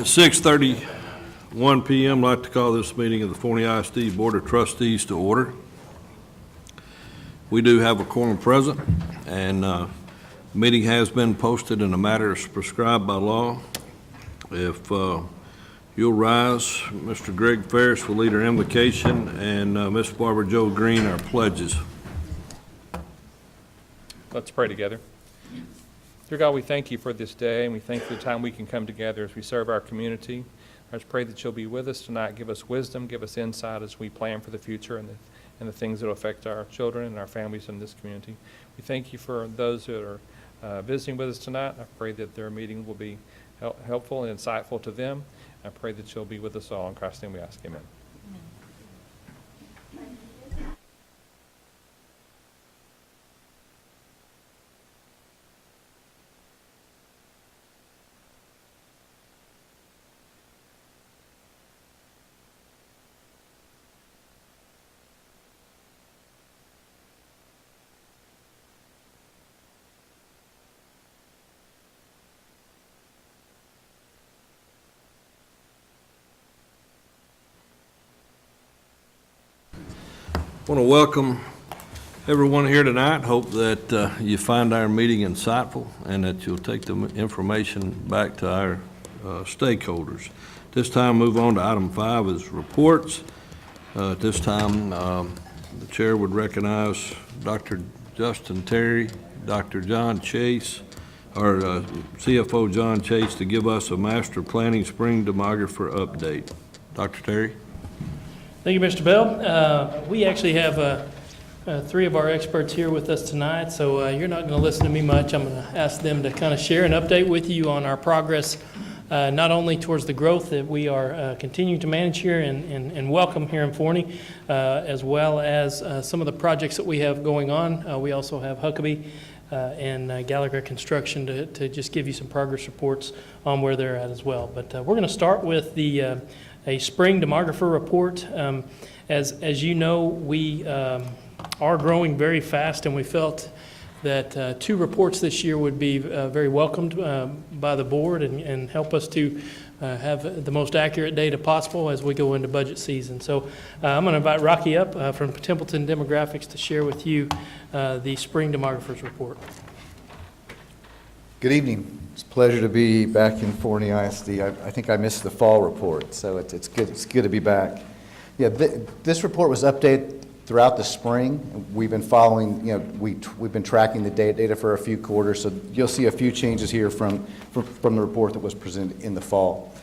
6:31 p.m. I'd like to call this meeting of the Forney ISD Board of Trustees to order. We do have a quorum present, and the meeting has been posted in a manner as prescribed by law. If you'll rise, Mr. Greg Ferris will lead our invocation, and Ms. Barbara Jo Green our pledges. Let's pray together. Dear God, we thank you for this day, and we thank you for the time we can come together as we serve our community. I just pray that you'll be with us tonight. Give us wisdom, give us insight as we plan for the future and the things that will affect our children and our families in this community. We thank you for those that are visiting with us tonight. I pray that their meeting will be helpful and insightful to them. I pray that you'll be with us all. In Christ's name we ask, amen. I want to welcome everyone here tonight. Hope that you find our meeting insightful and that you'll take the information back to our stakeholders. This time, move on to item 5 is reports. At this time, the chair would recognize Dr. Justin Terry, Dr. John Chase, our CFO John Chase, to give us a master planning spring demographer update. Dr. Terry. Thank you, Mr. Bell. We actually have 3 of our experts here with us tonight, so you're not going to listen to me much. I'm going to ask them to kind of share an update with you on our progress, not only towards the growth that we are continuing to manage here and welcome here in Forney, as well as some of the projects that we have going on. We also have Huckabee and Gallagher Construction to just give you some progress reports on where they're at as well. But we're going to start with a spring demographer report. As you know, we are growing very fast, and we felt that 2 reports this year would be very welcomed by the board and help us to have the most accurate data possible as we go into budget season. So I'm going to invite Rocky up from Templeton Demographics to share with you the spring demographers report. Good evening. It's a pleasure to be back in Forney ISD. I think I missed the fall report, so it's good. It's good to be back. Yeah, this report was updated throughout the spring. We've been following. We've been tracking the data for a few quarters, so you'll see a few changes here from the report that was presented in the fall.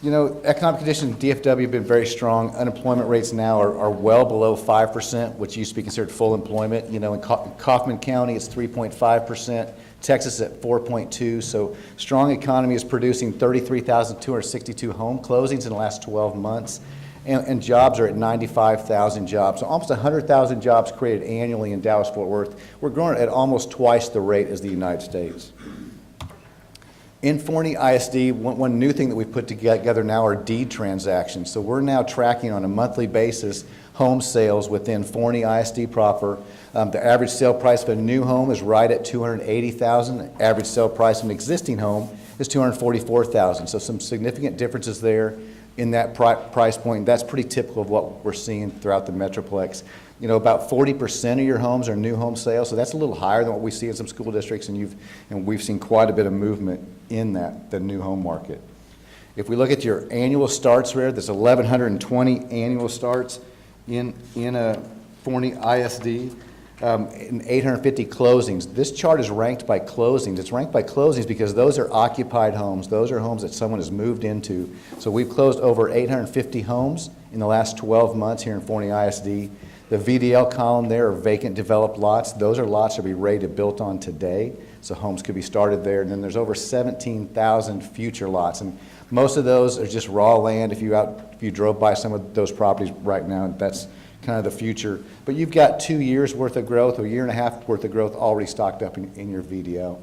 Economic conditions in DFW have been very strong. Unemployment rates now are well below 5%, which used to be considered full employment. In Kaufman County, it's 3.5%. Texas at 4.2%. So strong economy is producing 33,262 home closings in the last 12 months. And jobs are at 95,000 jobs. So almost 100,000 jobs created annually in Dallas-Fort Worth. We're growing at almost twice the rate as the United States. In Forney ISD, one new thing that we've put together now are deed transactions. So we're now tracking on a monthly basis home sales within Forney ISD proper. The average sale price of a new home is right at $280,000. The average sale price of an existing home is $244,000. So some significant differences there in that price point. That's pretty typical of what we're seeing throughout the Metroplex. About 40% of your homes are new home sales, so that's a little higher than what we see in some school districts, and we've seen quite a bit of movement in the new home market. If we look at your annual starts there, there's 1,120 annual starts in Forney ISD. And 850 closings. This chart is ranked by closings. It's ranked by closings because those are occupied homes. Those are homes that someone has moved into. So we've closed over 850 homes in the last 12 months here in Forney ISD. The VDL column there are vacant developed lots. Those are lots that will be ready to built on today. So homes could be started there. And then there's over 17,000 future lots. And most of those are just raw land. If you drove by some of those properties right now, that's kind of the future. But you've got 2 years worth of growth, or a year and a half worth of growth already stocked up in your VDL.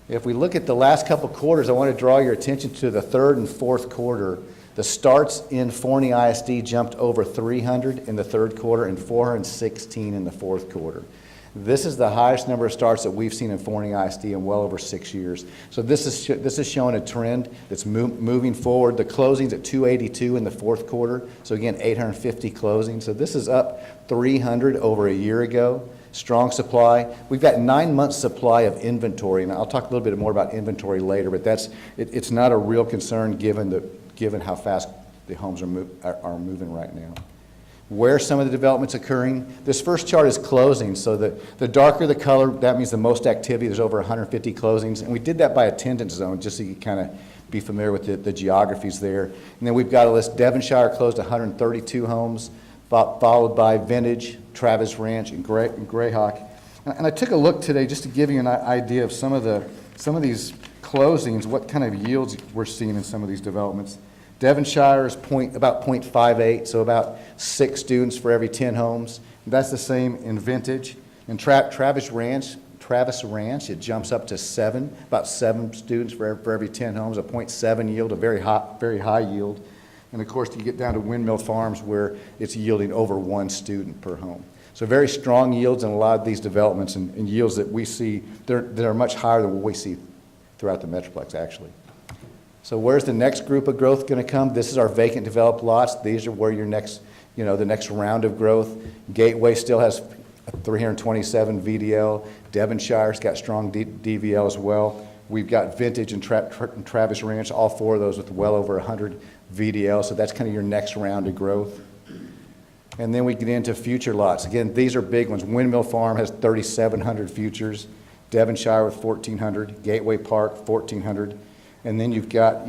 If we look at the last couple quarters, I want to draw your attention to the 3rd and 4th quarter. The starts in Forney ISD jumped over 300 in the 3rd quarter and 416 in the 4th quarter. This is the highest number of starts that we've seen in Forney ISD in well over 6 years. So this is showing a trend that's moving forward. The closings at 282 in the fourth quarter. So again, 850 closings. So this is up 300 over a year ago. Strong supply. We've got 9 months supply of inventory, and I'll talk a little bit more about inventory later, but it's not a real concern given how fast the homes are moving right now. Where some of the development's occurring. This first chart is closings, so the darker the color, that means the most activity. There's over 150 closings, and we did that by attendance zone, just so you kind of be familiar with the geographies there. And then we've got a list. Devonshire closed 132 homes, followed by Vintage, Travis Ranch, and Greyhawk. And I took a look today just to give you an idea of some of these closings, what kind of yields we're seeing in some of these developments. Devonshire is about 0.58, so about 6 students for every 10 homes. That's the same in Vintage. In Travis Ranch, it jumps up to 7, about 7 students for every 10 homes, a 0.7 yield, a very high yield. And of course, you get down to Windmill Farms where it's yielding over 1 student per home. So very strong yields in a lot of these developments, and yields that we see that are much higher than what we see throughout the Metroplex, actually. So where's the next group of growth going to come? This is our vacant developed lots. These are where your next, the next round of growth. Gateway still has 327 VDL. Devonshire's got strong DVL as well. We've got Vintage and Travis Ranch, all 4 of those with well over 100 VDL. So that's kind of your next round of growth. And then we get into future lots. Again, these are big ones. Windmill Farm has 3,700 futures. Devonshire with 1,400. Gateway Park, 1,400. And then you've got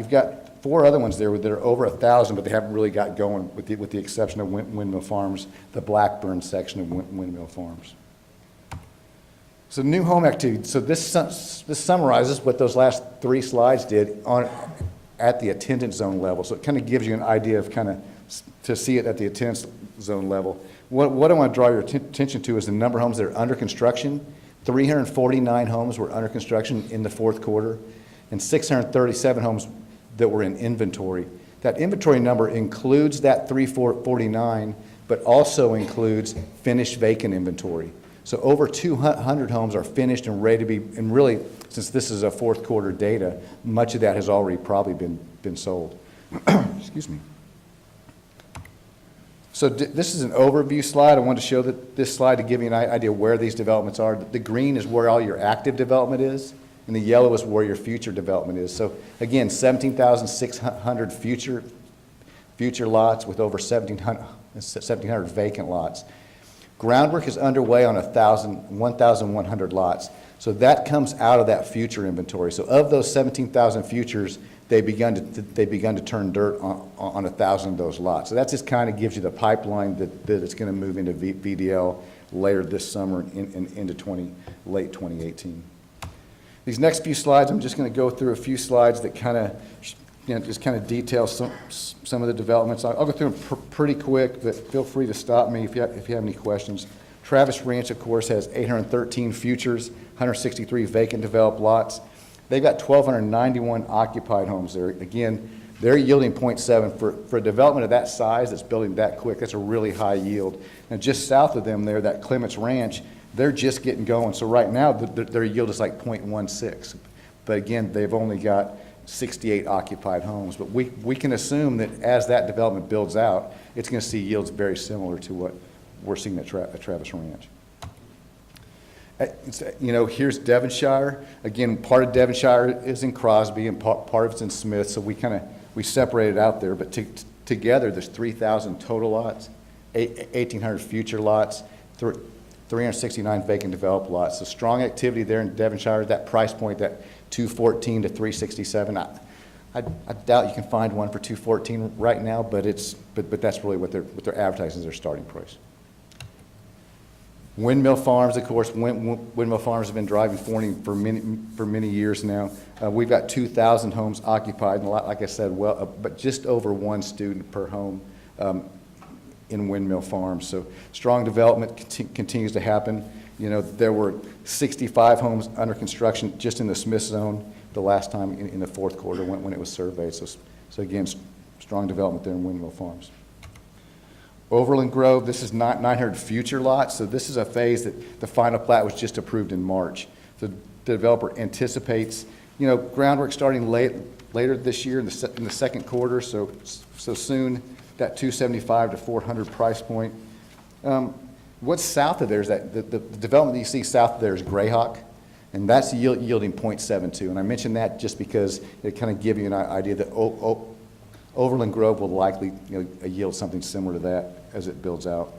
4 other ones there that are over 1,000, but they haven't really got going, with the exception of Windmill Farms, the Blackburn section of Windmill Farms. So new home activity. So this summarizes what those last 3 slides did at the attendance zone level. So it kind of gives you an idea of to see it at the attendance zone level. What I want to draw your attention to is the number of homes that are under construction. 349 homes were under construction in the fourth quarter, and 637 homes that were in inventory. That inventory number includes that 349, but also includes finished vacant inventory. So over 200 homes are finished and ready to be, and really, since this is a fourth quarter data, much of that has already probably been sold. Excuse me. So this is an overview slide. I wanted to show this slide to give you an idea where these developments are. The green is where all your active development is, and the yellow is where your future development is. So again, 17,600 future lots with over 1,700 vacant lots. Groundwork is underway on 1,100 lots. So that comes out of that future inventory. So of those 17,000 futures, they begun to turn dirt on 1,000 of those lots. So that just kind of gives you the pipeline that it's going to move into VDL later this summer and into late 2018. These next few slides, I'm just going to go through a few slides that kind of, just kind of detail some of the developments. I'll go through them pretty quick, but feel free to stop me if you have any questions. Travis Ranch, of course, has 813 futures, 163 vacant developed lots. They've got 1,291 occupied homes there. Again, they're yielding 0.7. For a development of that size that's building that quick, that's a really high yield. And just south of them there, that Clements Ranch, they're just getting going. So right now, their yield is like 0.16. But again, they've only got 68 occupied homes. But we can assume that as that development builds out, it's going to see yields very similar to what we're seeing at Travis Ranch. Here's Devonshire. Again, part of Devonshire is in Crosby and part of it's in Smith, so we separated out there. But together, there's 3,000 total lots, 1,800 future lots, 369 vacant developed lots. So strong activity there in Devonshire. That price point, that 214 to 367. I doubt you can find one for 214 right now, but that's really what they're advertising as their starting price. Windmill Farms, of course, Windmill Farms have been driving Forney for many years now. We've got 2,000 homes occupied, and like I said, but just over 1 student per home in Windmill Farms. So strong development continues to happen. There were 65 homes under construction just in the Smith zone the last time in the fourth quarter when it was surveyed. So again, strong development there in Windmill Farms. Overland Grove, this is not 900 future lots, so this is a phase that the final plat was just approved in March. The developer anticipates, groundwork starting later this year in the second quarter, so soon, that 275 to 400 price point. What's south of there is that the development that you see south of there is Greyhawk, and that's yielding 0.72. And I mention that just because it kind of gives you an idea that Overland Grove will likely yield something similar to that as it builds out.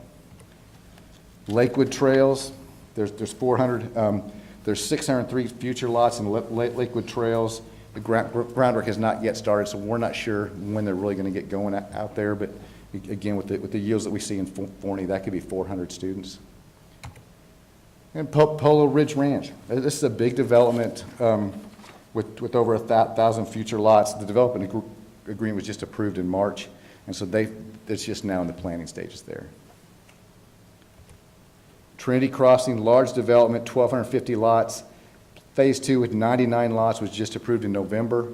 Lakewood Trails, there's 400, there's 603 future lots in Lakewood Trails. The groundwork has not yet started, so we're not sure when they're really going to get going out there. But again, with the yields that we see in Forney, that could be 400 students. And Polo Ridge Ranch, this is a big development with over 1,000 future lots. The development agreement was just approved in March, and so it's just now in the planning stages there. Trinity Crossing, large development, 1,250 lots. Phase 2 with 99 lots was just approved in November.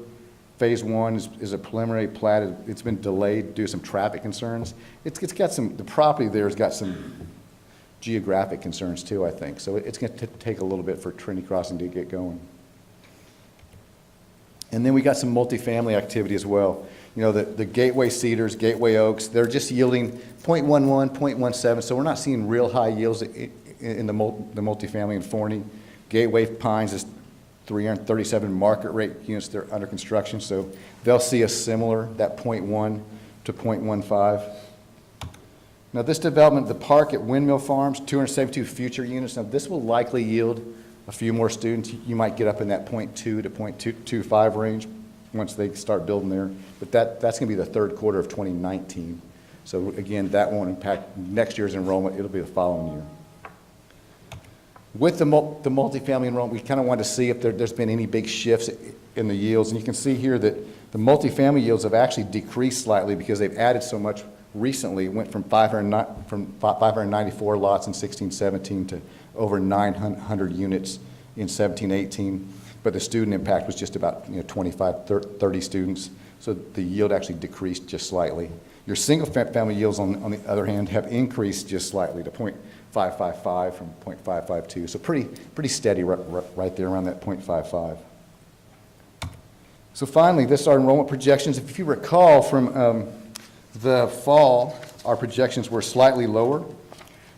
Phase 1 is a preliminary plat. It's been delayed due to some traffic concerns. It's got the property there has got some geographic concerns too, I think. So it's going to take a little bit for Trinity Crossing to get going. And then we got some multifamily activity as well. The Gateway Cedars, Gateway Oaks, they're just yielding 0.11, 0.17, so we're not seeing real high yields in the multifamily in Forney. Gateway Pines is 337 market rate units that are under construction, so they'll see a similar, that 0.1 to 0.15. Now this development, the park at Windmill Farms, 272 future units. Now this will likely yield a few more students. You might get up in that 0.2 to 0.25 range once they start building there. But that's going to be the third quarter of 2019. So again, that won't impact next year's enrollment. It'll be the following year. With the multifamily enrollment, we kind of wanted to see if there's been any big shifts in the yields. And you can see here that the multifamily yields have actually decreased slightly because they've added so much recently. It went from 594 lots in 16-17 to over 900 units in 17-18. But the student impact was just about 25, 30 students. So the yield actually decreased just slightly. Your single family yields, on the other hand, have increased just slightly to 0.555 from 0.552. So pretty steady right there around that 0.55. So finally, this is our enrollment projections. If you recall from the fall, our projections were slightly lower.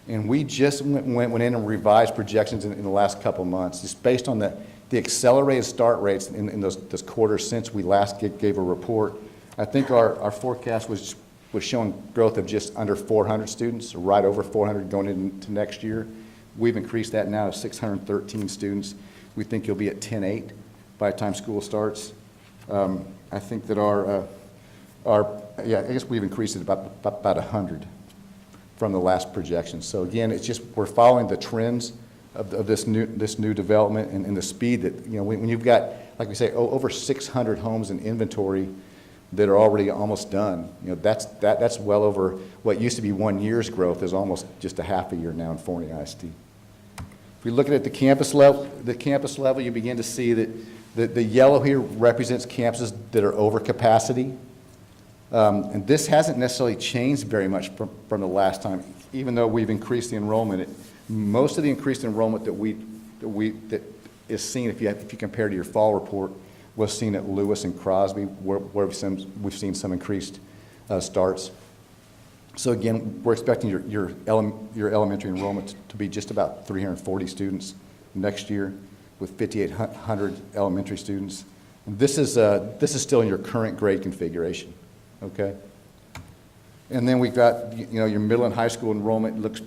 And we just went in and revised projections in the last couple of months, just based on the accelerated start rates in those quarters since we last gave a report. I think our forecast was showing growth of just under 400 students, or right over 400 going into next year. We've increased that now to 613 students. We think you'll be at 10.8 by the time school starts. I think that I guess we've increased it about 100 from the last projection. So again, it's just we're following the trends of this new development and the speed that when you've got, like we say, over 600 homes in inventory that are already almost done. That's well over what used to be 1 year's growth is almost just a half a year now in Forney ISD. If we look at the campus level, you begin to see that the yellow here represents campuses that are over capacity. And this hasn't necessarily changed very much from the last time, even though we've increased the enrollment. Most of the increased enrollment that is seen, if you compare to your fall report, was seen at Lewis and Crosby, where we've seen some increased starts. So again, we're expecting your elementary enrollment to be just about 340 students next year, with 5,800 elementary students. And this is still in your current grade configuration. Okay, and then we've got your middle and high school enrollment looks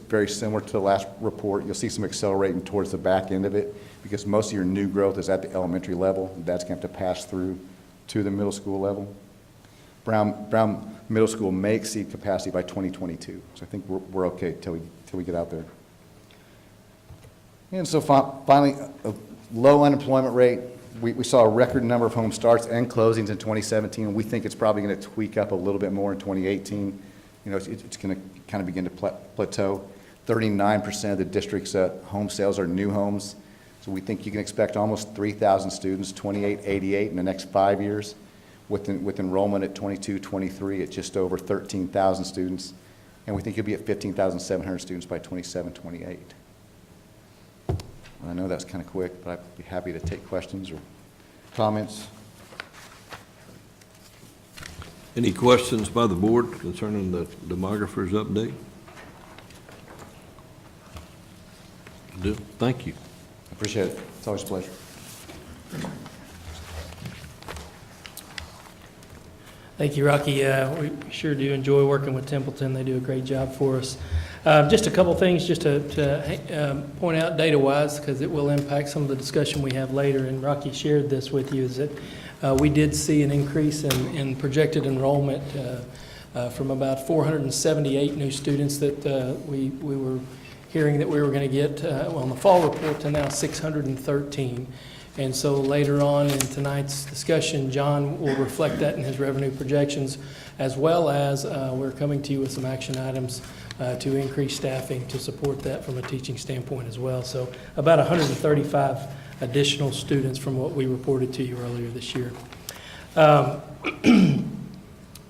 very similar to the last report. You'll see some accelerating towards the back end of it because most of your new growth is at the elementary level. That's going to have to pass through to the middle school level. Brown Middle School may exceed capacity by 2022, so I think we're okay till we get out there. And so finally, a low unemployment rate. We saw a record number of home starts and closings in 2017, and we think it's probably going to tweak up a little bit more in 2018. It's going to kind of begin to plateau. 39% of the district's home sales are new homes, so we think you can expect almost 3,000 students, 2888 in the next 5 years, with enrollment at 22-23 at just over 13,000 students. and we think it'll be at 15,700 students by 27, 28. I know that's kind of quick, but I'd be happy to take questions or comments. Any questions by the board concerning the demographer's update? Thank you. I appreciate it. It's always a pleasure. Thank you, Rocky. We sure do enjoy working with Templeton. They do a great job for us. Just a couple things just to point out data-wise, because it will impact some of the discussion we have later, and Rocky shared this with you, is that we did see an increase in projected enrollment from about 478 new students that we were hearing that we were going to get on the fall report to now 613. And so later on in tonight's discussion, John will reflect that in his revenue projections, as well as we're coming to you with some action items to increase staffing to support that from a teaching standpoint as well. So about 135 additional students from what we reported to you earlier this year.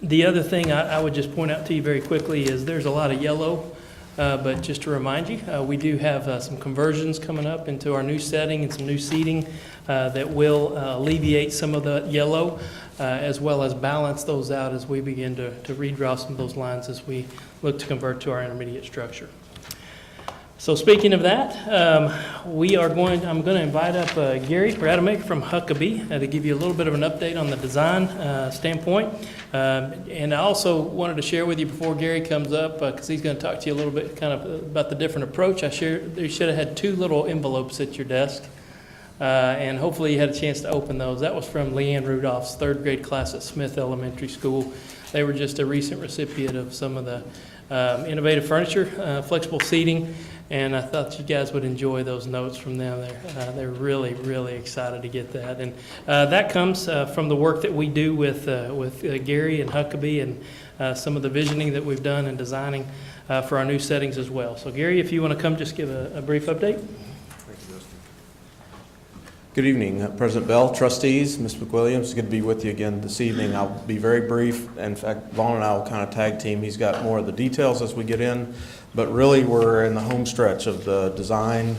The other thing I would just point out to you very quickly is there's a lot of yellow. But just to remind you, we do have some conversions coming up into our new setting and some new seating that will alleviate some of the yellow, as well as balance those out as we begin to redraw some of those lines as we look to convert to our intermediate structure. So speaking of that, I'm going to invite up Gary Rademacher from Huckabee to give you a little bit of an update on the design standpoint. And I also wanted to share with you before Gary comes up, because he's going to talk to you a little bit kind of about the different approach. You should have had 2 little envelopes at your desk, and hopefully you had a chance to open those. That was from Leanne Rudolph's 3rd grade class at Smith Elementary School. They were just a recent recipient of some of the innovative furniture, flexible seating, and I thought you guys would enjoy those notes from them. They're really, really excited to get that. And that comes from the work that we do with Gary and Huckabee and some of the visioning that we've done and designing for our new settings as well. So Gary, if you want to come just give a brief update. Good evening, President Bell, trustees, Ms. McWilliams. It's good to be with you again this evening. I'll be very brief. In fact, Vaughn and I will kind of tag team. He's got more of the details as we get in, but really we're in the home stretch of the design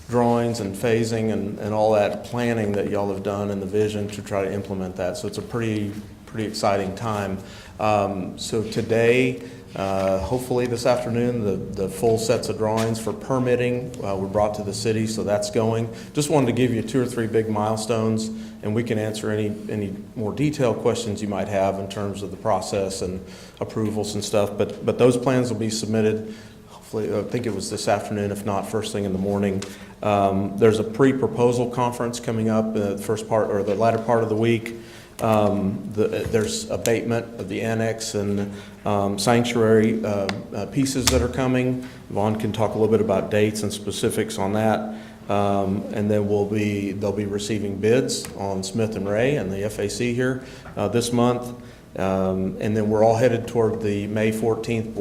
drawings and phasing and all that planning that y'all have done and the vision to try to implement that. So it's a pretty exciting time. So today, hopefully this afternoon, the full sets of drawings for permitting were brought to the city, so that's going. Just wanted to give you 2 or 3 big milestones, and we can answer any more detailed questions you might have in terms of the process and approvals and stuff. But those plans will be submitted. Hopefully, I think it was this afternoon, if not first thing in the morning. There's a pre-proposal conference coming up the first part or the latter part of the week. There's abatement of the annex and sanctuary pieces that are coming. Vaughn can talk a little bit about dates and specifics on that. And then they'll be receiving bids on Smith and Ray and the FAC here this month. And then we're all headed toward the May 14th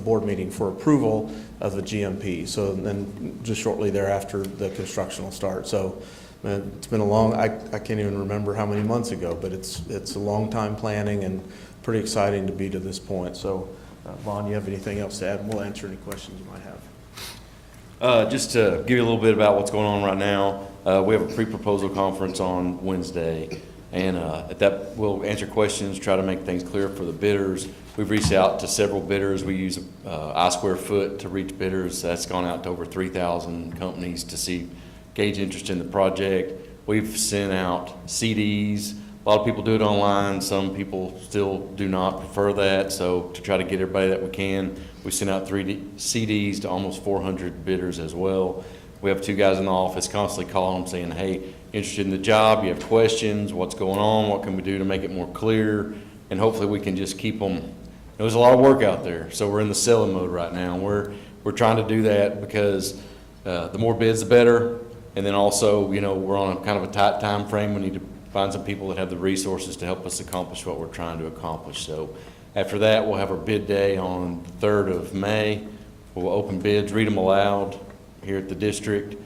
board meeting for approval of the GMP. So then just shortly thereafter, the construction will start. So it's been a long, I can't even remember how many months ago, but it's a long time planning and pretty exciting to be to this point. So Vaughn, you have anything else to add? We'll answer any questions you might have. Just to give you a little bit about what's going on right now, we have a pre-proposal conference on Wednesday, and at that we'll answer questions, try to make things clear for the bidders. We've reached out to several bidders. We use I square foot to reach bidders. That's gone out to over 3,000 companies to gauge interest in the project. We've sent out CDs. A lot of people do it online. Some people still do not prefer that. So to try to get everybody that we can, we sent out 3 CDs to almost 400 bidders as well. We have 2 guys in the office constantly calling them saying, hey, interested in the job, you have questions, what's going on, what can we do to make it more clear, and hopefully we can just keep them. There's a lot of work out there, so we're in the selling mode right now. We're trying to do that because the more bids, the better. And then also, you know, we're on a kind of a tight time frame. We need to find some people that have the resources to help us accomplish what we're trying to accomplish. So after that, we'll have our bid day on the 3rd of May. We'll open bids, read them aloud here at the district,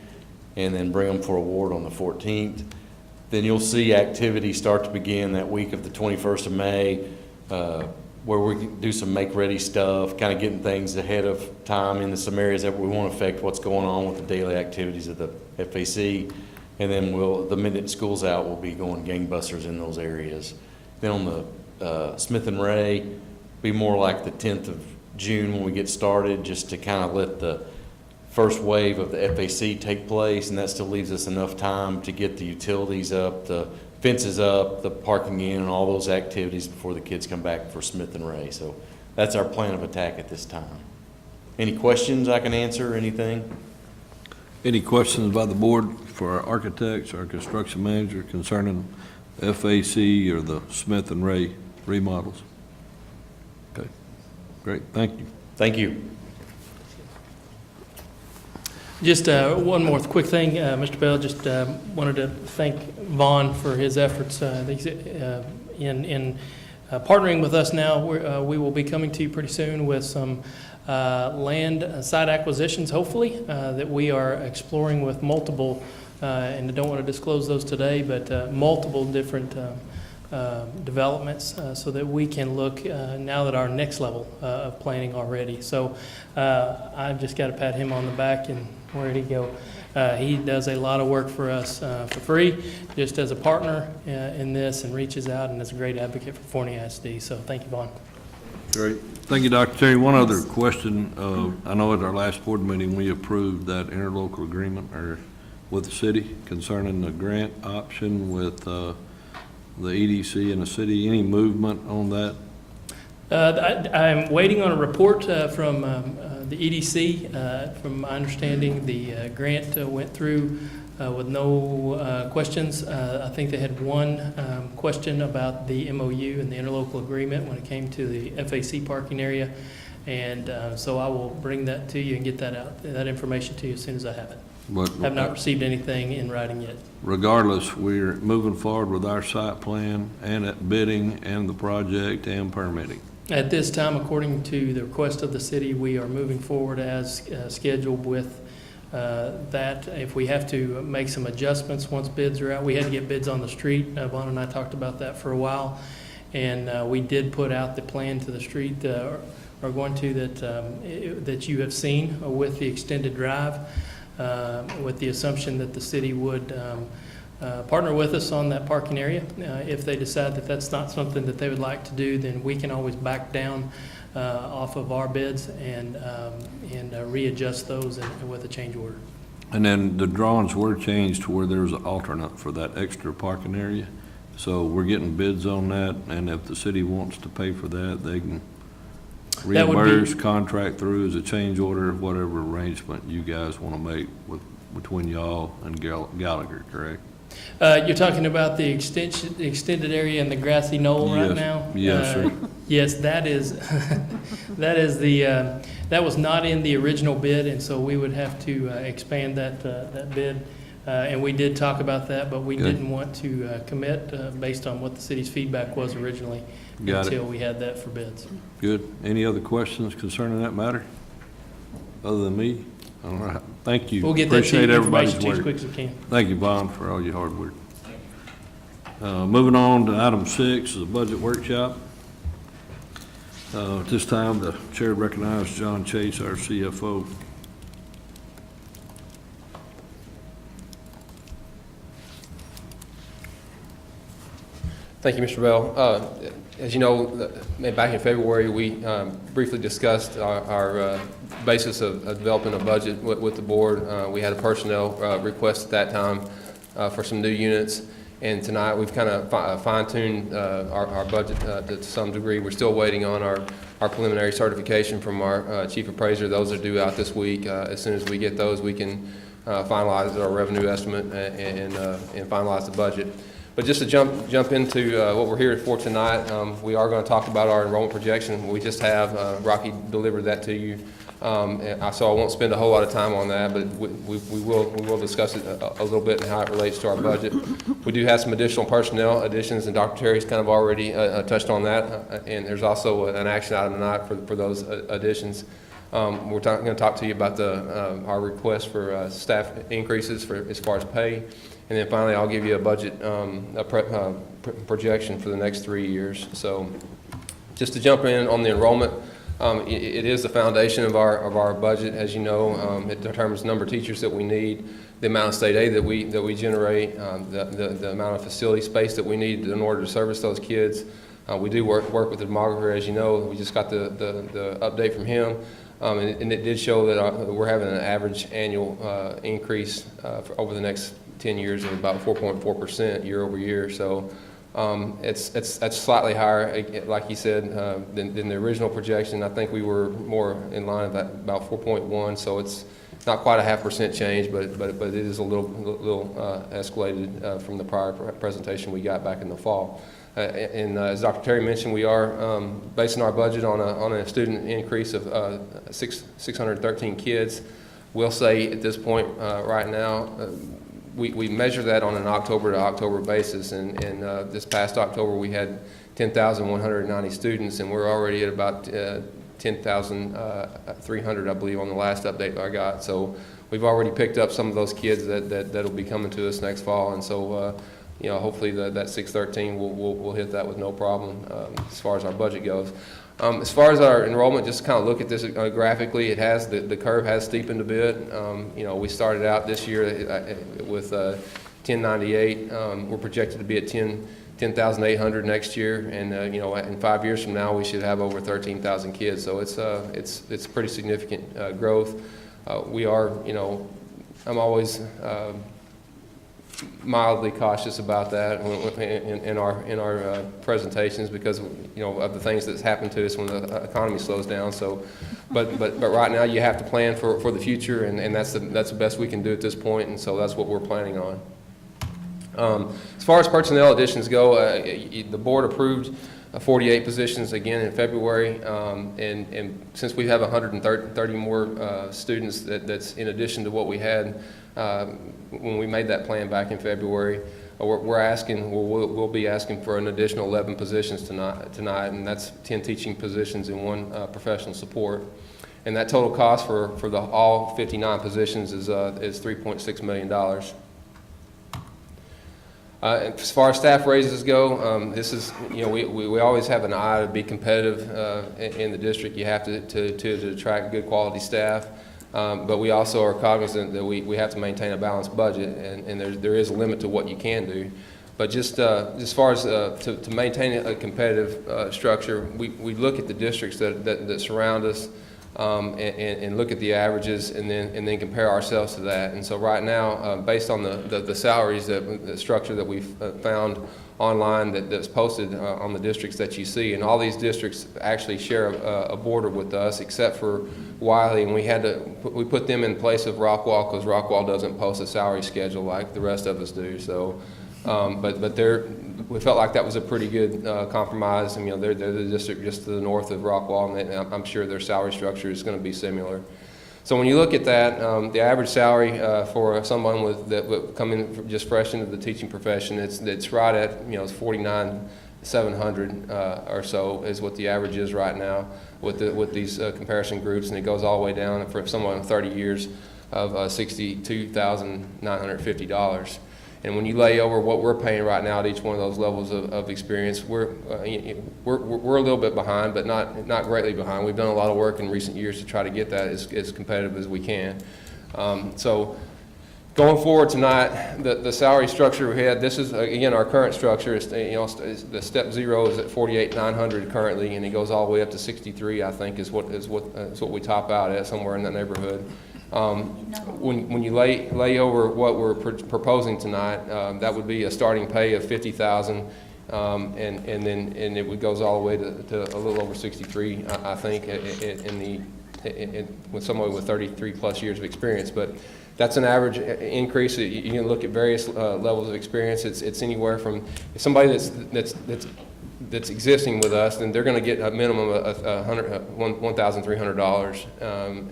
and then bring them for award on the 14th. Then you'll see activity start to begin that week of the 21st of May. where we can do some make-ready stuff, kind of getting things ahead of time in some areas that we want to affect what's going on with the daily activities of the FAC. And then the minute school's out, we'll be going gangbusters in those areas. Then on the Smith and Ray, be more like the 10th of June when we get started, just to kind of let the first wave of the FAC take place, and that still leaves us enough time to get the utilities up, the fences up, the parking in, and all those activities before the kids come back for Smith and Ray. So that's our plan of attack at this time. Any questions I can answer, anything? Any questions by the board for our architects, our construction manager concerning FAC or the Smith and Ray remodels? Okay, great, thank you. Thank you. Just one more quick thing, Mr. Bell, just wanted to thank Vaughn for his efforts in partnering with us now. We will be coming to you pretty soon with some land site acquisitions, hopefully, that we are exploring with multiple, and I don't want to disclose those today, but multiple different developments so that we can look now that our next level of planning already. So I've just got to pat him on the back, and where'd he go? He does a lot of work for us for free, just as a partner in this, and reaches out and is a great advocate for Forney ISD. So thank you, Vaughn. Great. Thank you, Dr. Terry. One other question. I know at our last board meeting, we approved that interlocal agreement with the city concerning the grant option with the EDC and the city. Any movement on that? I'm waiting on a report from the EDC. From my understanding, the grant went through with no questions. I think they had one question about the MOU and the interlocal agreement when it came to the FAC parking area. And so I will bring that to you and get that information to you as soon as I have it. But Have not received anything in writing yet. regardless, we're moving forward with our site plan and at bidding and the project and permitting. At this time, according to the request of the city, we are moving forward as scheduled with that. If we have to make some adjustments once bids are out, we had to get bids on the street. Vaughn and I talked about that for a while, and we did put out the plan to the street, or going to that you have seen with the extended drive, with the assumption that the city would partner with us on that parking area. If they decide that that's not something that they would like to do, then we can always back down off of our bids and readjust those with a change order. And then the drawings were changed to where there's an alternate for that extra parking area. So we're getting bids on that, and if the city wants to pay for that, they can That would be- reimburse, contract through as a change order, whatever arrangement you guys want to make between y'all and Gallagher, correct? You're talking about the extended area in the grassy knoll right Yes. now? Yes, sir. Yes, that is, that was not in the original bid, and so we would have to expand that bid. And we did talk about that, but we Good. didn't want to commit based on what the city's feedback was originally Got it. until we had that for bids. Good. Any other questions concerning that matter? Other than me? All right. Thank you. We'll get that Appreciate everybody's information to you as work. quick as we can. Thank you, Vaughn, for all your hard work. Moving on to item 6 is a budget workshop. At this time, the chair recognizes John Chase, our CFO. Thank you, Mr. Bell. As you know, back in February, we briefly discussed our basis of developing a budget with the board. We had a personnel request at that time for some new units, and tonight we've kind of fine-tuned our budget to some degree. We're still waiting on our preliminary certification from our chief appraiser. Those are due out this week. As soon as we get those, we can finalize our revenue estimate and finalize the budget. But just to jump into what we're here for tonight, we are going to talk about our enrollment projection. We just have, Rocky delivered that to you, so I won't spend a whole lot of time on that, but we will discuss it a little bit and how it relates to our budget. We do have some additional personnel additions, and Dr. Terry's kind of already touched on that, and there's also an action item tonight for those additions. We're going to talk to you about our request for staff increases as far as pay. And then finally, I'll give you a budget projection for the next 3 years. So Just to jump in on the enrollment, it is the foundation of our budget, as you know. It determines the number of teachers that we need, the amount of state aid that we generate, the amount of facility space that we need in order to service those kids. We do work with the demographer, as you know. We just got the update from him, and it did show that we're having an average annual increase over the next 10 years of about 4.4% year over year. So that's slightly higher, like you said, than the original projection. I think we were more in line at about 4.1, so it's not quite a 0.5% change, but it is a little escalated from the prior presentation we got back in the fall. And as Dr. Terry mentioned, we are basing our budget on a student increase of 613 kids. We'll say at this point right now, we measure that on an October to October basis, and this past October we had 10,190 students, and we're already at about 10,300, I believe, on the last update I got. So we've already picked up some of those kids that'll be coming to us next fall, and so you know, hopefully that 613 we'll hit that with no problem as far as our budget goes. As far as our enrollment, just kind of look at this graphically, it has the curve has steepened a bit. You know, we started out this year with 1098. We're projected to be at 10,800 next year, and you know, in 5 years from now, we should have over 13,000 kids. So it's pretty significant growth. We are, you know, I'm always mildly cautious about that in our presentations because, you know, of the things that's happened to us when the economy slows down. So, but right now you have to plan for the future, and that's the best we can do at this point, and so that's what we're planning on. As far as personnel additions go, the board approved 48 positions again in February, and since we have 130 more students that's in addition to what we had when we made that plan back in February, we'll be asking for an additional 11 positions tonight, and that's 10 teaching positions and 1 professional support. And that total cost for all 59 positions is $3.6 million. As far as staff raises go, this is, you know, we always have an eye to be competitive in the district. You have to attract good quality staff, but we also are cognizant that we have to maintain a balanced budget, and there is a limit to what you can do. But just as far as to maintain a competitive structure, we look at the districts that surround us. And look at the averages and then compare ourselves to that. And so right now, based on the salaries, the structure that we've found online that's posted on the districts that you see, and all these districts actually share a border with us except for Wiley, and we put them in place of Rockwall because Rockwall doesn't post a salary schedule like the rest of us do. So, but we felt like that was a pretty good compromise. And, you know, they're the district just to the north of Rockwall, and I'm sure their salary structure is going to be similar. So when you look at that, the average salary for someone that would come in just fresh into the teaching profession, it's right at, you know, it's $49,700 or so is what the average is right now with these comparison groups, and it goes all the way down for someone with 30 years of $62,950. And when you lay over what we're paying right now at each one of those levels of experience, we're a little bit behind, but not greatly behind. We've done a lot of work in recent years to try to get that as competitive as we can. So going forward tonight, the salary structure we had, this is again our current structure. You know, the step 0 is at $48,900 currently, and it goes all the way up to $63,000. I think is what we top out at, somewhere in that neighborhood. When you lay over what we're proposing tonight, that would be a starting pay of $50,000, and then it goes all the way to a little over $63,000, I think, with someone with 33 plus years of experience. But that's an average increase. You can look at various levels of experience. It's anywhere from somebody that's existing with us, then they're going to get a minimum of $1,300,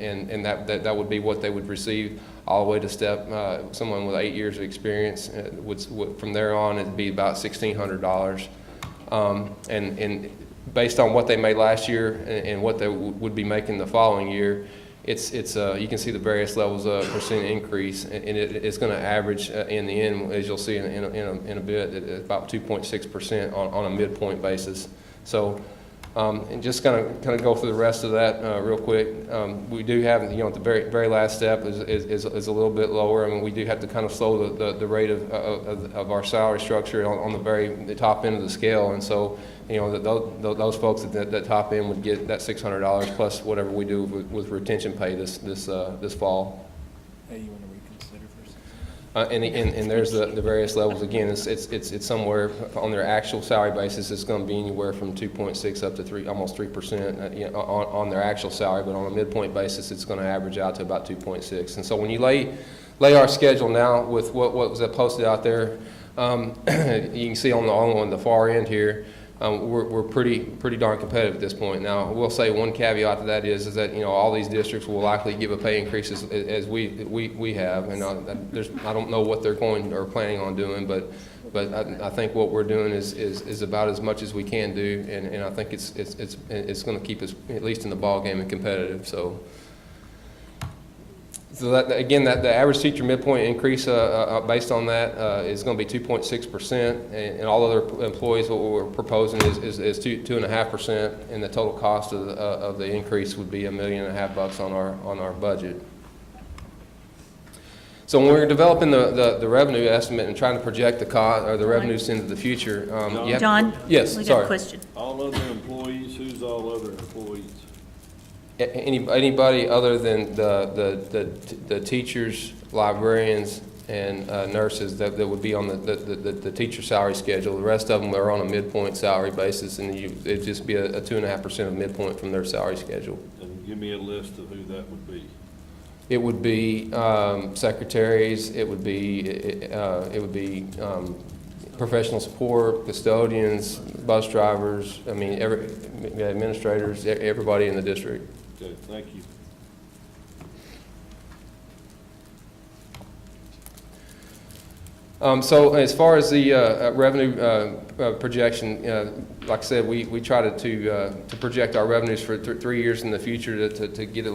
and that would be what they would receive all the way to someone with 8 years of experience. From there on, it'd be about $1,600, and based on what they made last year and what they would be making the following year, it's you can see the various levels of percent increase, and it's going to average in the end, as you'll see in a bit, at about 2.6% on a midpoint basis. So And just kind of go through the rest of that real quick. We do have, the very last step is a little bit lower. I mean, we do have to kind of slow the rate of our salary structure on the top end of the scale. And so, those folks at that top end would get that $600 plus whatever we do with retention pay this fall. Hey, you want to reconsider first? And there's the various levels. Again, it's somewhere on their actual salary basis. It's going to be anywhere from 2.6 up to almost 3% on their actual salary. But on a midpoint basis, it's going to average out to about 2.6. And so when you lay our schedule now with what was posted out there, you can see on the far end here. We're pretty darn competitive at this point. Now, I will say one caveat to that is that all these districts will likely give a pay increase as we have, and I don't know what they're going or planning on doing, but I think what we're doing is about as much as we can do, and I think it's going to keep us at least in the ball game and competitive. So that, again, the average teacher midpoint increase based on that is going to be 2.6%, and all other employees, what we're proposing is 2.5%, and the total cost of the increase would be $1.5 million on our budget. So when we're developing the revenue estimate and trying to project the cost or the revenues into the future, you have John? Yes, We got sorry. a question. All other employees, who's all other employees? Anybody other than the teachers, librarians, and nurses that would be on the teacher salary schedule. The rest of them are on a midpoint salary basis, and it'd just be a 2.5% of midpoint from their salary schedule. And give me a list of who that would be. It would be secretaries. It would be professional support, custodians, bus drivers. I mean, administrators, everybody in the district. Okay, thank you. So as far as the revenue projection, like I said, we try to project our revenues for 3 years in the future to get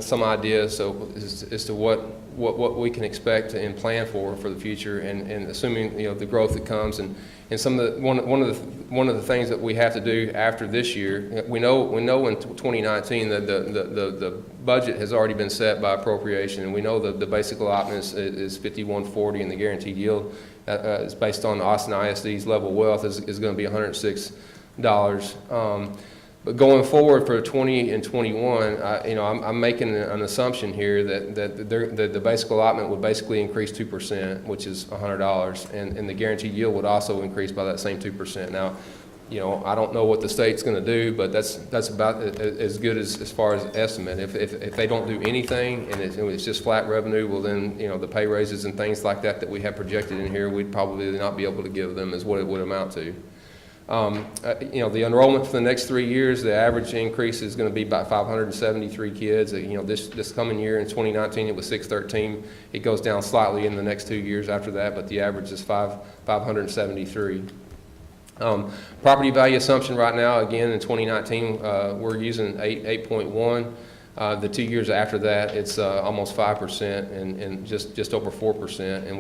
some idea as to what we can expect and plan for the future, and assuming the growth that comes, and some of one of the things that we have to do after this year, we know in 2019 that the budget has already been set by appropriation, and we know that the basic allotment is 5140, and the guaranteed yield is based on Austin ISD's level of wealth is going to be $106. But going forward for 20 and 21, I'm making an assumption here that the basic allotment would basically increase 2%, which is $100, and the guaranteed yield would also increase by that same 2%. Now, I don't know what the state's going to do, but that's about as good as far as estimate. If they don't do anything and it's just flat revenue, well then the pay raises and things like that we have projected in here, we'd probably not be able to give them is what it would amount to. The enrollment for the next 3 years, the average increase is going to be about 573 kids. This coming year in 2019, it was 613. It goes down slightly in the next 2 years after that, but the average is 573. Property value assumption right now, again, in 2019, we're using 8.1. The 2 years after that, it's almost 5% and just over 4%. And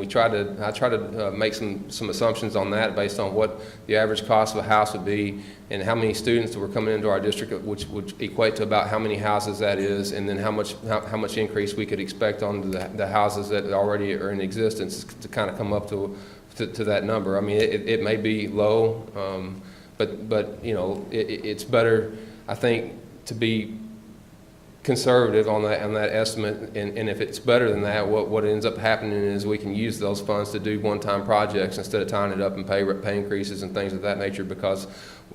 I try to make some assumptions on that based on what the average cost of a house would be and how many students that were coming into our district, which would equate to about how many houses that is, and then how much increase we could expect on the houses that already are in existence to kind of come up to that number. I mean, it may be low, but it's better, I think, to be conservative on that estimate, and if it's better than that, what ends up happening is we can use those funds to do one-time projects instead of tying it up and pay increases and things of that nature, because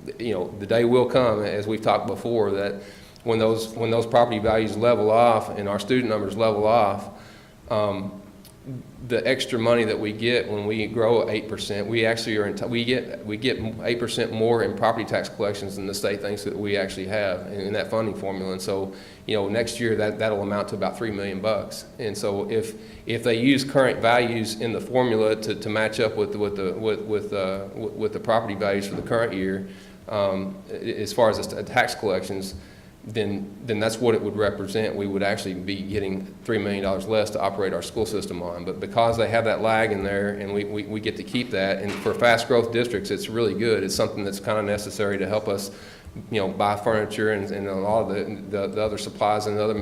the day will come, as we've talked before, that when those property values level off and our student numbers level off, the extra money that we get when we grow 8%, we actually we get 8% more in property tax collections than the state thinks that we actually have in that funding formula. And so, next year that'll amount to about $3 million. And so if they use current values in the formula to match up with the property values for the current year, as far as the tax collections, then that's what it would represent. We would actually be getting $3 million less to operate our school system on. But because they have that lag in there, and we get to keep that, and for fast growth districts, it's really good. It's something that's kind of necessary to help us buy furniture and a lot of the other supplies and other,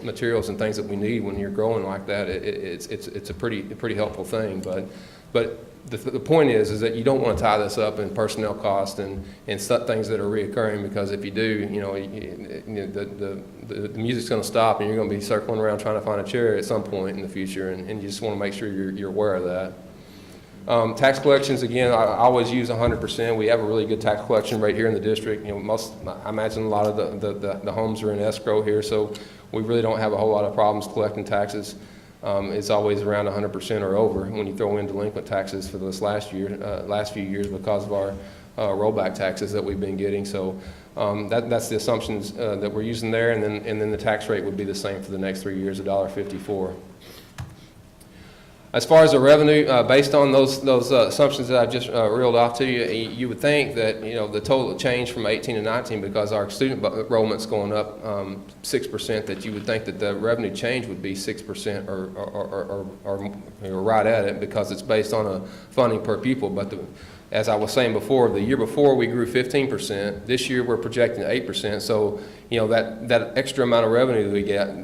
materials and things that we need when you're growing like that. It's a pretty helpful thing. But the point is that you don't want to tie this up in personnel costs and things that are reoccurring, because if you do, the music's going to stop and you're going to be circling around trying to find a chair at some point in the future, and you just want to make sure you're aware of that. Tax collections, again, I always use 100%. We have a really good tax collection rate here in the district. I imagine a lot of the homes are in escrow here, so we really don't have a whole lot of problems collecting taxes. It's always around 100% or over when you throw in delinquent taxes for this last few years because of our rollback taxes that we've been getting. So that's the assumptions that we're using there, and then the tax rate would be the same for the next 3 years, $1.54. As far as the revenue, based on those assumptions that I've just reeled off to you, you would think that the total change from 18 to 19, because our student enrollment's going up 6%, that you would think that the revenue change would be 6% or right at it, because it's based on a funding per pupil. But as I was saying before, the year before we grew 15%. This year we're projecting 8%. So that extra amount of revenue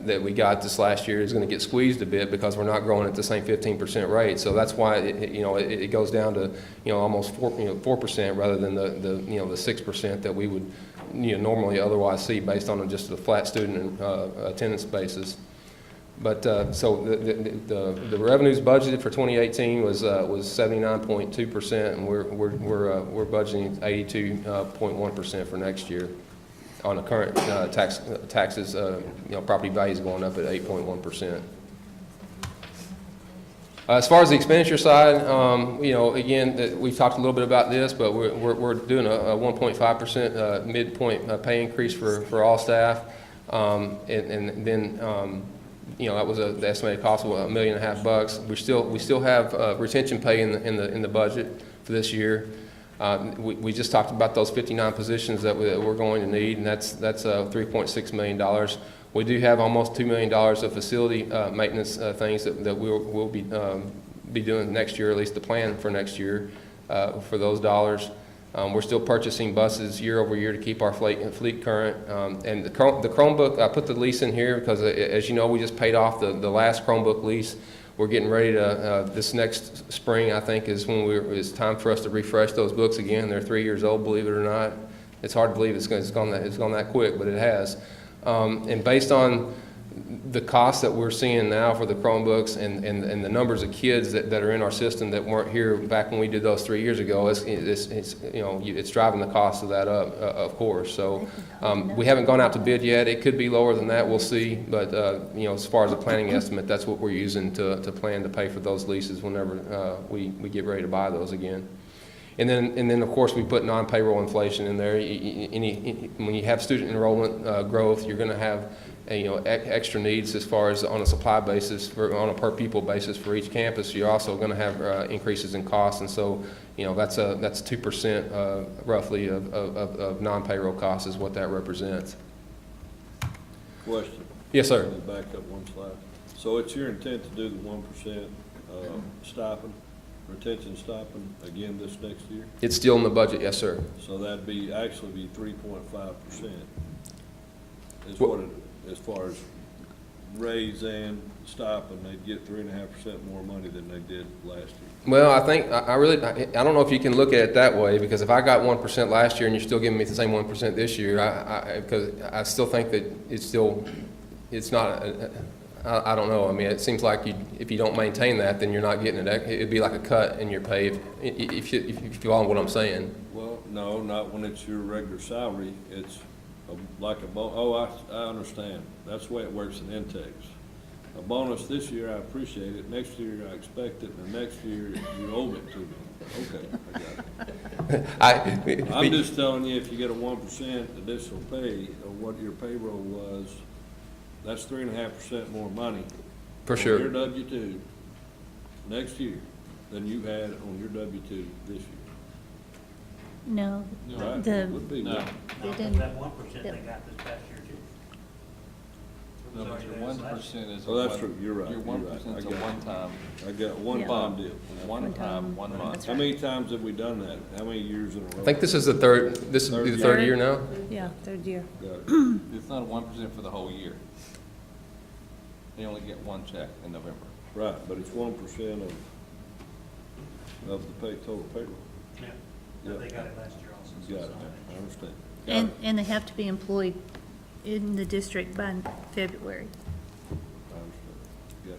that we got this last year is going to get squeezed a bit because we're not growing at the same 15% rate. So that's why it goes down to almost 4% rather than the 6% that we would normally otherwise see based on just the flat student attendance basis. But so the revenues budgeted for 2018 was 79.2%, and we're budgeting 82.1% for next year on the current taxes. Property values going up at 8.1%. As far as the expenditure side, again, we've talked a little bit about this, but we're doing a 1.5% midpoint pay increase for all staff, and then. That was the estimated cost of $1.5 million. We still have retention pay in the budget for this year. We just talked about those 59 positions that we're going to need, and that's $3.6 million. We do have almost $2 million of facility maintenance things that we'll be doing next year, at least the plan for next year for those dollars. We're still purchasing buses year over year to keep our fleet current. And the Chromebook, I put the lease in here because, as you know, we just paid off the last Chromebook lease. We're getting ready to, this next spring, I think, is when it's time for us to refresh those books again. They're 3 years old, believe it or not. It's hard to believe it's gone that quick, but it has. And based on the costs that we're seeing now for the Chromebooks and the numbers of kids that are in our system that weren't here back when we did those 3 years ago, it's driving the cost of that up, of course. So we haven't gone out to bid yet. It could be lower than that. We'll see. But as far as a planning estimate, that's what we're using to plan to pay for those leases whenever we get ready to buy those again. And then of course we put non-payroll inflation in there. When you have student enrollment growth, you're going to have extra needs as far as on a supply basis, on a per pupil basis for each campus. You're also going to have increases in costs, and so that's 2% roughly of non-payroll costs is what that represents. Question. Yes, sir. Back up one slide. So it's your intent to do the 1% stipend, retention stipend again this next year? It's still in the budget, yes, sir. So that'd actually be 3.5%. Is what it, as far as raise and stipend, they'd get 3.5% more money than they did last year. Well, I think I don't know if you can look at it that way, because if I got 1% last year and you're still giving me the same 1% this year, because I still think that it's not. I don't know. I mean, it seems like if you don't maintain that, then you're not getting it. It'd be like a cut in your pay if you follow what I'm saying. Well, no, not when it's your regular salary. It's like a bonus. Oh, I understand. That's the way it works in intakes. A bonus this year, I appreciate it. Next year, I expect it. And the next year, you owe it to me. Okay, I got it. I'm just telling you, if you get a 1% additional pay of what your payroll was, that's 3.5% more money. For sure. On your W-2 next year than you had on your W-2 this year. No, Right? the, Would be. No. they didn't. That 1% they got this past year too. No, 1% is. Oh, that's true, you're right. Your you're right. 1% is a I got it. one-time I got one-time deal. One time, 1 month. That's How many times have we done that? How many years in a row? I think this is the third year now. Yeah, third year. Got it. It's not a 1% for the whole year. They only get one check in November. Right, but it's 1% of the total payroll. Yeah, Yeah. they got it last year also. so Got it's it, not- I understand. And they have to be employed in the district by February. I understand, yes.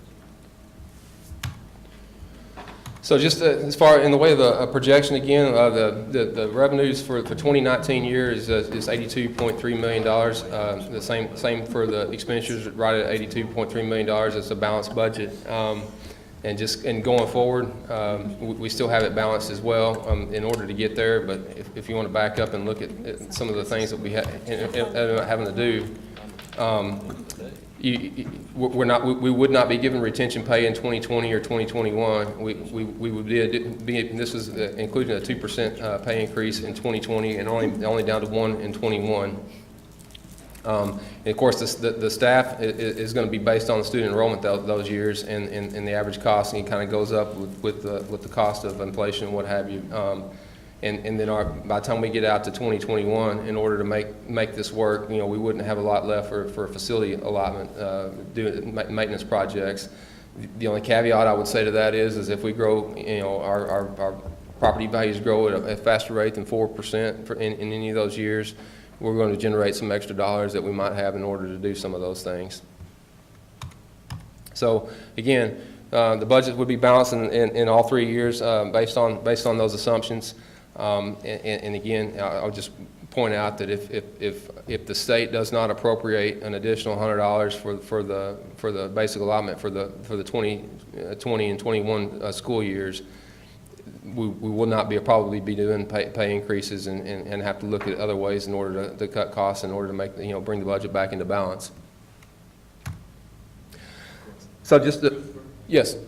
So just as far in the way of a projection again, the revenues for 2019 year is $82.3 million. The same for the expenditures, right at $82.3 million. It's a balanced budget. And going forward, we still have it balanced as well in order to get there. But if you want to back up and look at some of the things that we having to do, we would not be given retention pay in 2020 or 2021. We would be this is including a 2% pay increase in 2020 and only down to 1 in 21. And of course, the staff is going to be based on the student enrollment those years and the average cost, and it kind of goes up with the cost of inflation and what have you. And then by the time we get out to 2021, in order to make this work, we wouldn't have a lot left for facility allotment, doing maintenance projects. The only caveat I would say to that is if we grow, our property values grow at a faster rate than 4% in any of those years, we're going to generate some extra dollars that we might have in order to do some of those things. So again, the budget would be balanced in all 3 years based on those assumptions. And again, I'll just point out that if the state does not appropriate an additional $100 for the basic allotment for the 2020 and 21 school years, we will not probably be doing pay increases and have to look at other ways in order to cut costs in order to make bring the budget back into balance. So just yes. Does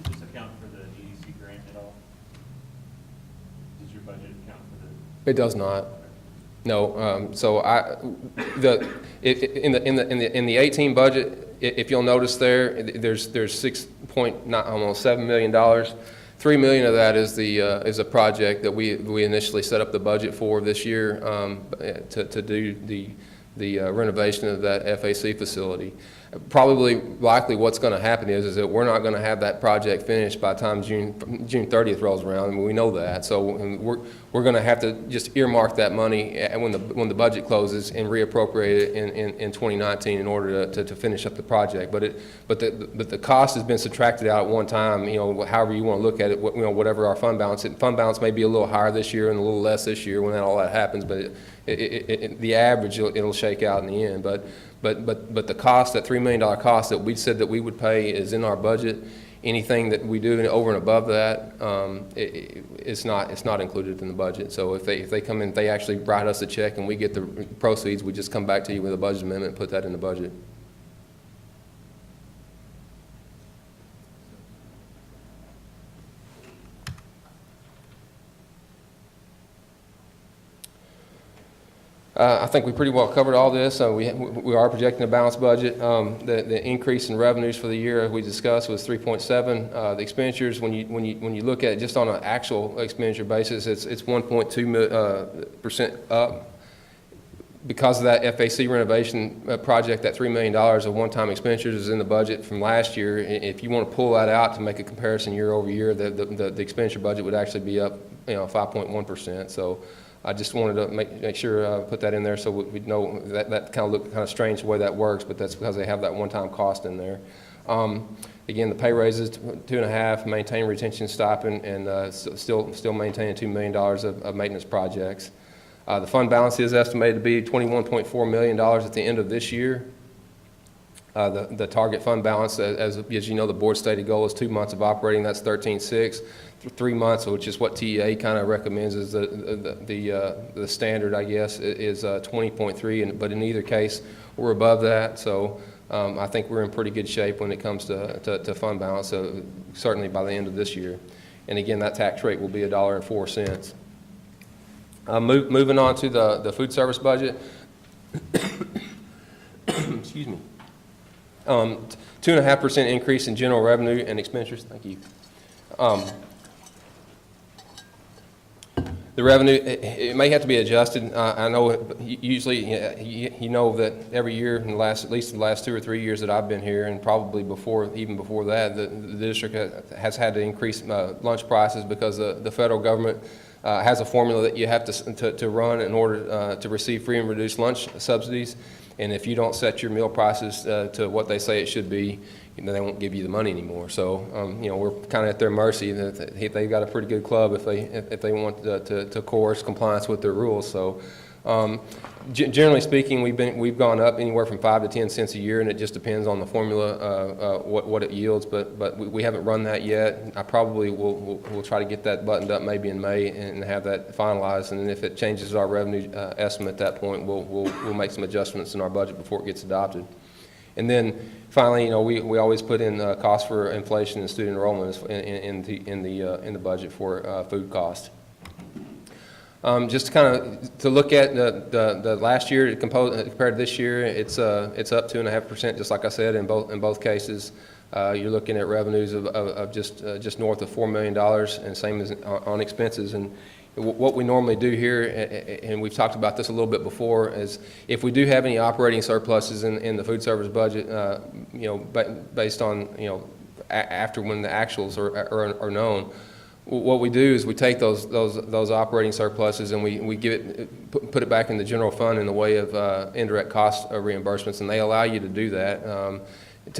this account for the EDC grant at all? Does your budget account for the? It does not. No. So in the 18 budget, if you'll notice there's almost $7 million. $3 million of that is a project that we initially set up the budget for this year to do the renovation of that FAC facility. Probably, likely, what's going to happen is that we're not going to have that project finished by the time June 30th rolls around. I mean, we know that, so we're going to have to just earmark that money when the budget closes and reappropriate it in 2019 in order to finish up the project. But the cost has been subtracted out at one time. However you want to look at it. Whatever our fund balance. Fund balance may be a little higher this year and a little less this year when all that happens. But the average it'll shake out in the end. But the cost, that $3 million cost that we said that we would pay is in our budget. Anything that we do over and above that, it's not included in the budget. So if they come in, if they actually write us a check and we get the proceeds, we just come back to you with a budget amendment and put that in the budget. I think we pretty well covered all this. We are projecting a balanced budget. The increase in revenues for the year, as we discussed, was 3.7. The expenditures, when you look at it just on an actual expenditure basis, it's 1.2% up. Because of that FAC renovation project, that $3 million of one-time expenditures is in the budget from last year. If you want to pull that out to make a comparison year over year, the expenditure budget would actually be up 5.1%. So I just wanted to make sure I put that in there so we know that kind of looked kind of strange the way that works, but that's because they have that one-time cost in there. Again, the pay raises 2.5, maintain retention stipend, and still maintaining $2 million of maintenance projects. The fund balance is estimated to be $21.4 million at the end of this year. The target fund balance, as you know, the board stated goal is 2 months of operating. That's 13.6. 3 months, which is what TEA kind of recommends, is the standard, I guess, is 20.3. But in either case, we're above that. So I think we're in pretty good shape when it comes to fund balance. So certainly by the end of this year. And again, that tax rate will be $1.04. Moving on to the food service budget. Excuse me. 2.5% increase in general revenue and expenditures. Thank you. The revenue, it may have to be adjusted. I know usually, you know that every year in the last, at least the last 2 or 3 years that I've been here, and probably before, even before that, the district has had to increase lunch prices because the federal government has a formula that you have to run in order to receive free and reduced lunch subsidies. And if you don't set your meal prices to what they say it should be, they won't give you the money anymore. So, we're kind of at their mercy. They've got a pretty good club if they want to coerce compliance with their rules. So, generally speaking, we've gone up anywhere from 5 to 10 cents a year, and it just depends on the formula what it yields. But we haven't run that yet. I probably will try to get that buttoned up maybe in May and have that finalized. And if it changes our revenue estimate at that point, we'll make some adjustments in our budget before it gets adopted. And then finally, we always put in costs for inflation and student enrollment in the budget for food costs. Just to look at the last year compared to this year, it's up 2.5%, just like I said, in both cases. You're looking at revenues of just north of $4 million, and same as on expenses. And what we normally do here, and we've talked about this a little bit before, is if we do have any operating surpluses in the food service budget, based on after when the actuals are known, what we do is we take those operating surpluses and we put it back in the general fund in the way of indirect cost reimbursements, and they allow you to do that.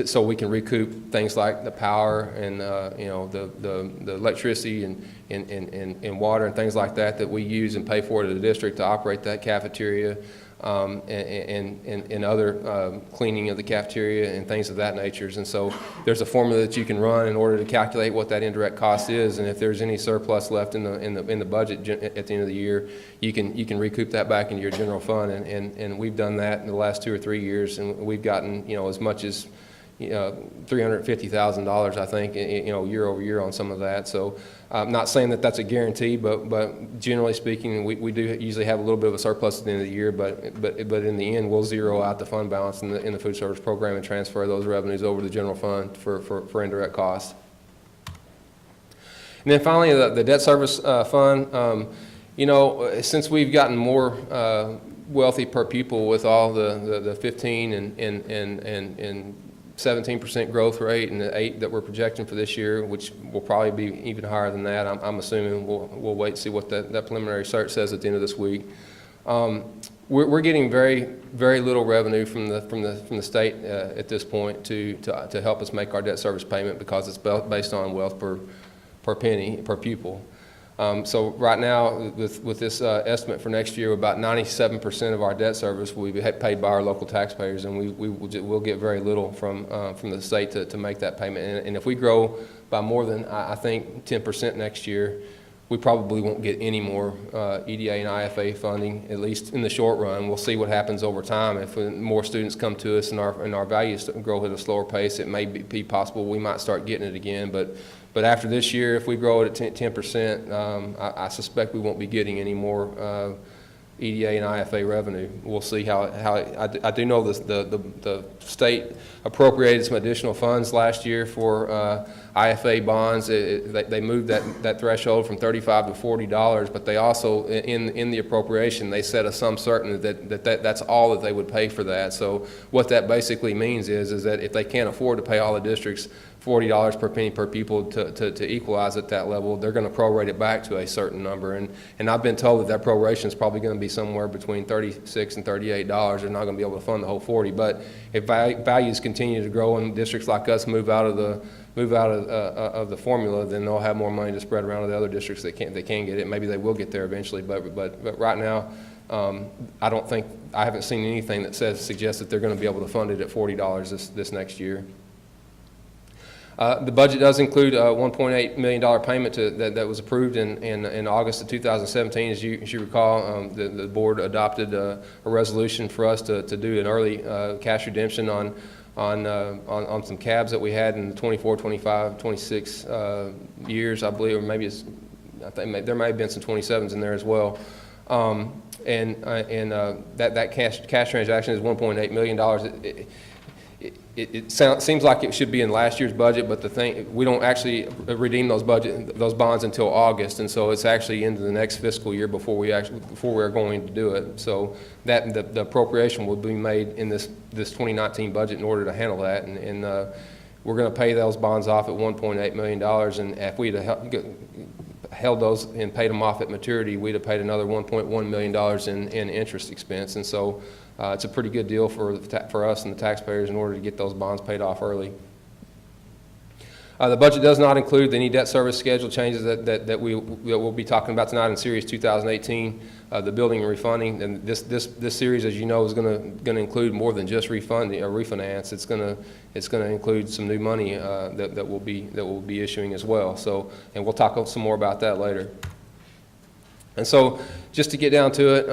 So we can recoup things like the power and the electricity and water and things like that we use and pay for to the district to operate that cafeteria, and other cleaning of the cafeteria and things of that nature. And so there's a formula that you can run in order to calculate what that indirect cost is, and if there's any surplus left in the budget at the end of the year, you can recoup that back into your general fund, and we've done that in the last 2 or 3 years, and we've gotten as much as $350,000, I think, year over year on some of that. So I'm not saying that that's a guarantee, but generally speaking, we do usually have a little bit of a surplus at the end of the year, but in the end, we'll zero out the fund balance in the food service program and transfer those revenues over to the general fund for indirect costs. And then finally, the debt service fund, since we've gotten more wealthy per pupil with all the 15 and 17% growth rate and the 8% that we're projecting for this year, which will probably be even higher than that. I'm assuming we'll wait and see what that preliminary cert says at the end of this week. We're getting very, very little revenue from the state at this point to help us make our debt service payment, because it's based on wealth per penny per pupil. So right now, with this estimate for next year, about 97% of our debt service will be paid by our local taxpayers, and we'll get very little from the state to make that payment. And if we grow by more than, I think, 10% next year, we probably won't get any more EDA and IFA funding, at least in the short run. We'll see what happens over time. If more students come to us and our values grow at a slower pace, it may be possible we might start getting it again. But after this year, if we grow it at 10%, I suspect we won't be getting any more EDA and IFA revenue. We'll see how I do know the state appropriated some additional funds last year for IFA bonds. They moved that threshold from $35 to $40, but they also, in the appropriation, they set a sum certain that's all that they would pay for that. So what that basically means is that if they can't afford to pay all the districts $40 per penny per pupil to equalize at that level, they're going to prorate it back to a certain number. And I've been told that proration is probably going to be somewhere between $36 and $38. They're not going to be able to fund the whole 40. But if values continue to grow and districts like us move out of the formula, then they'll have more money to spread around to the other districts that can get it. Maybe they will get there eventually, but right now, I haven't seen anything that suggests that they're going to be able to fund it at $40 this next year. The budget does include a $1.8 million payment that was approved in August of 2017. As you recall, the board adopted a resolution for us to do an early cash redemption on some cabs that we had in the 24, 25, 26 years, I believe, or maybe there may have been some 27s in there as well. And that cash transaction is $1.8 million. seems like it should be in last year's budget, but we don't actually redeem those bonds until August, and so it's actually into the next fiscal year before we're going to do it. So that the appropriation will be made in this 2019 budget in order to handle that, and we're going to pay those bonds off at $1.8 million, and if we'd held those and paid them off at maturity, we'd have paid another $1.1 million in interest expense, and so it's a pretty good deal for us and the taxpayers in order to get those bonds paid off early. The budget does not include any debt service schedule changes that we'll be talking about tonight in Series 2018, the building and refunding. And this series, as you know, is going to include more than just refunding or refinance. It's going to include some new money that we'll be issuing as well. So, and we'll talk some more about that later. And so, just to get down to it,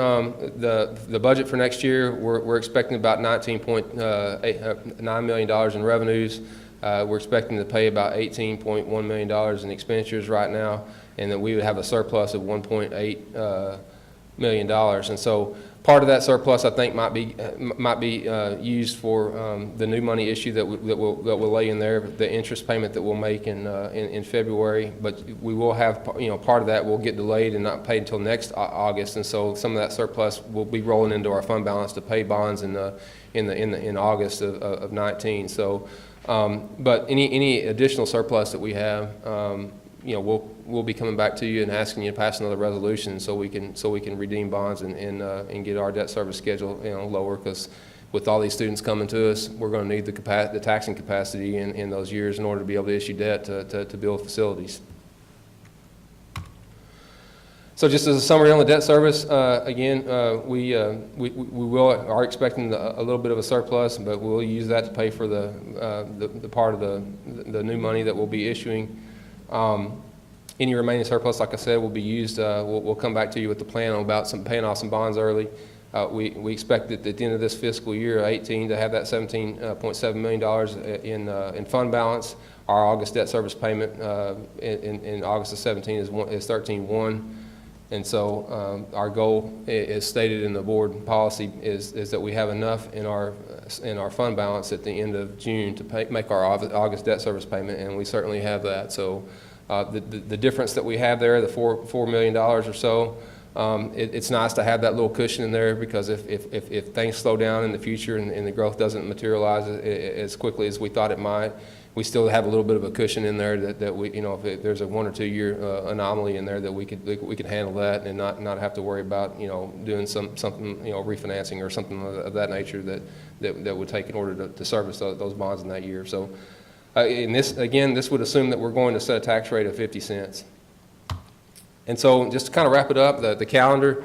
the budget for next year, we're expecting about $19.9 million in revenues. We're expecting to pay about $18.1 million in expenditures right now, and that we would have a surplus of $1.8 million. And so part of that surplus, I think, might be used for the new money issue that we'll lay in there, the interest payment that we'll make in February. But we will have, part of that will get delayed and not paid until next August, and so some of that surplus will be rolling into our fund balance to pay bonds in August of 19. So. But any additional surplus that we have, we'll be coming back to you and asking you to pass another resolution so we can redeem bonds and get our debt service schedule lower, because with all these students coming to us, we're going to need the taxing capacity in those years in order to be able to issue debt to build facilities. So just as a summary on the debt service, again, we are expecting a little bit of a surplus, but we'll use that to pay for the part of the new money that we'll be issuing. Any remaining surplus, like I said, will be used. We'll come back to you with the plan about paying off some bonds early. We expect that at the end of this fiscal year, 18, to have that $17.7 million in fund balance. Our August debt service payment in August of 17 is $13.1. And so our goal, as stated in the board policy, is that we have enough in our fund balance at the end of June to make our August debt service payment, and we certainly have that. So the difference that we have there, the $4 million or so, it's nice to have that little cushion in there, because if things slow down in the future and the growth doesn't materialize as quickly as we thought it might, we still have a little bit of a cushion in there that we, if there's a 1 or 2 year anomaly in there, that we could handle that and not have to worry about doing something refinancing or something of that nature that would take in order to service those bonds in that year. So, and this would assume that we're going to set a tax rate of 50 cents. And so, just to kind of wrap it up, the calendar.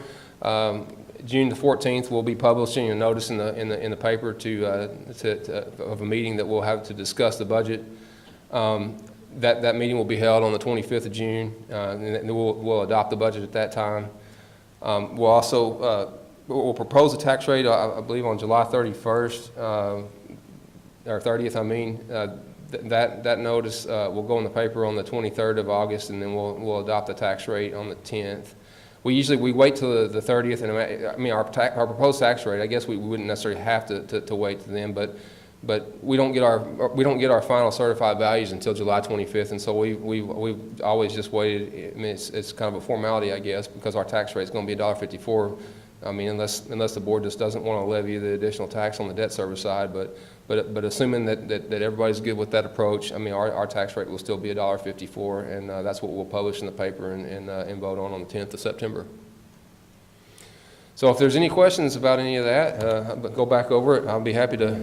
June the 14th, we'll be publishing a notice in the paper of a meeting that we'll have to discuss the budget. That meeting will be held on the 25th of June, and we'll adopt the budget at that time. We'll also we'll propose a tax rate, I believe, on July 31st or 30th. I mean, that notice will go in the paper on the 23rd of August, and then we'll adopt the tax rate on the 10th. We wait till the 30th, and I mean our proposed tax rate. I guess we wouldn't necessarily have to wait to then, but we don't get our final certified values until July 25th, and so we've always just waited. I mean, it's kind of a formality, I guess, because our tax rate is going to be $1.54. I mean, unless the board just doesn't want to levy the additional tax on the debt service side, but assuming that everybody's good with that approach, I mean, our tax rate will still be $1.54, and that's what we'll publish in the paper and vote on the 10th of September. So if there's any questions about any of that, go back over it. I'll be happy to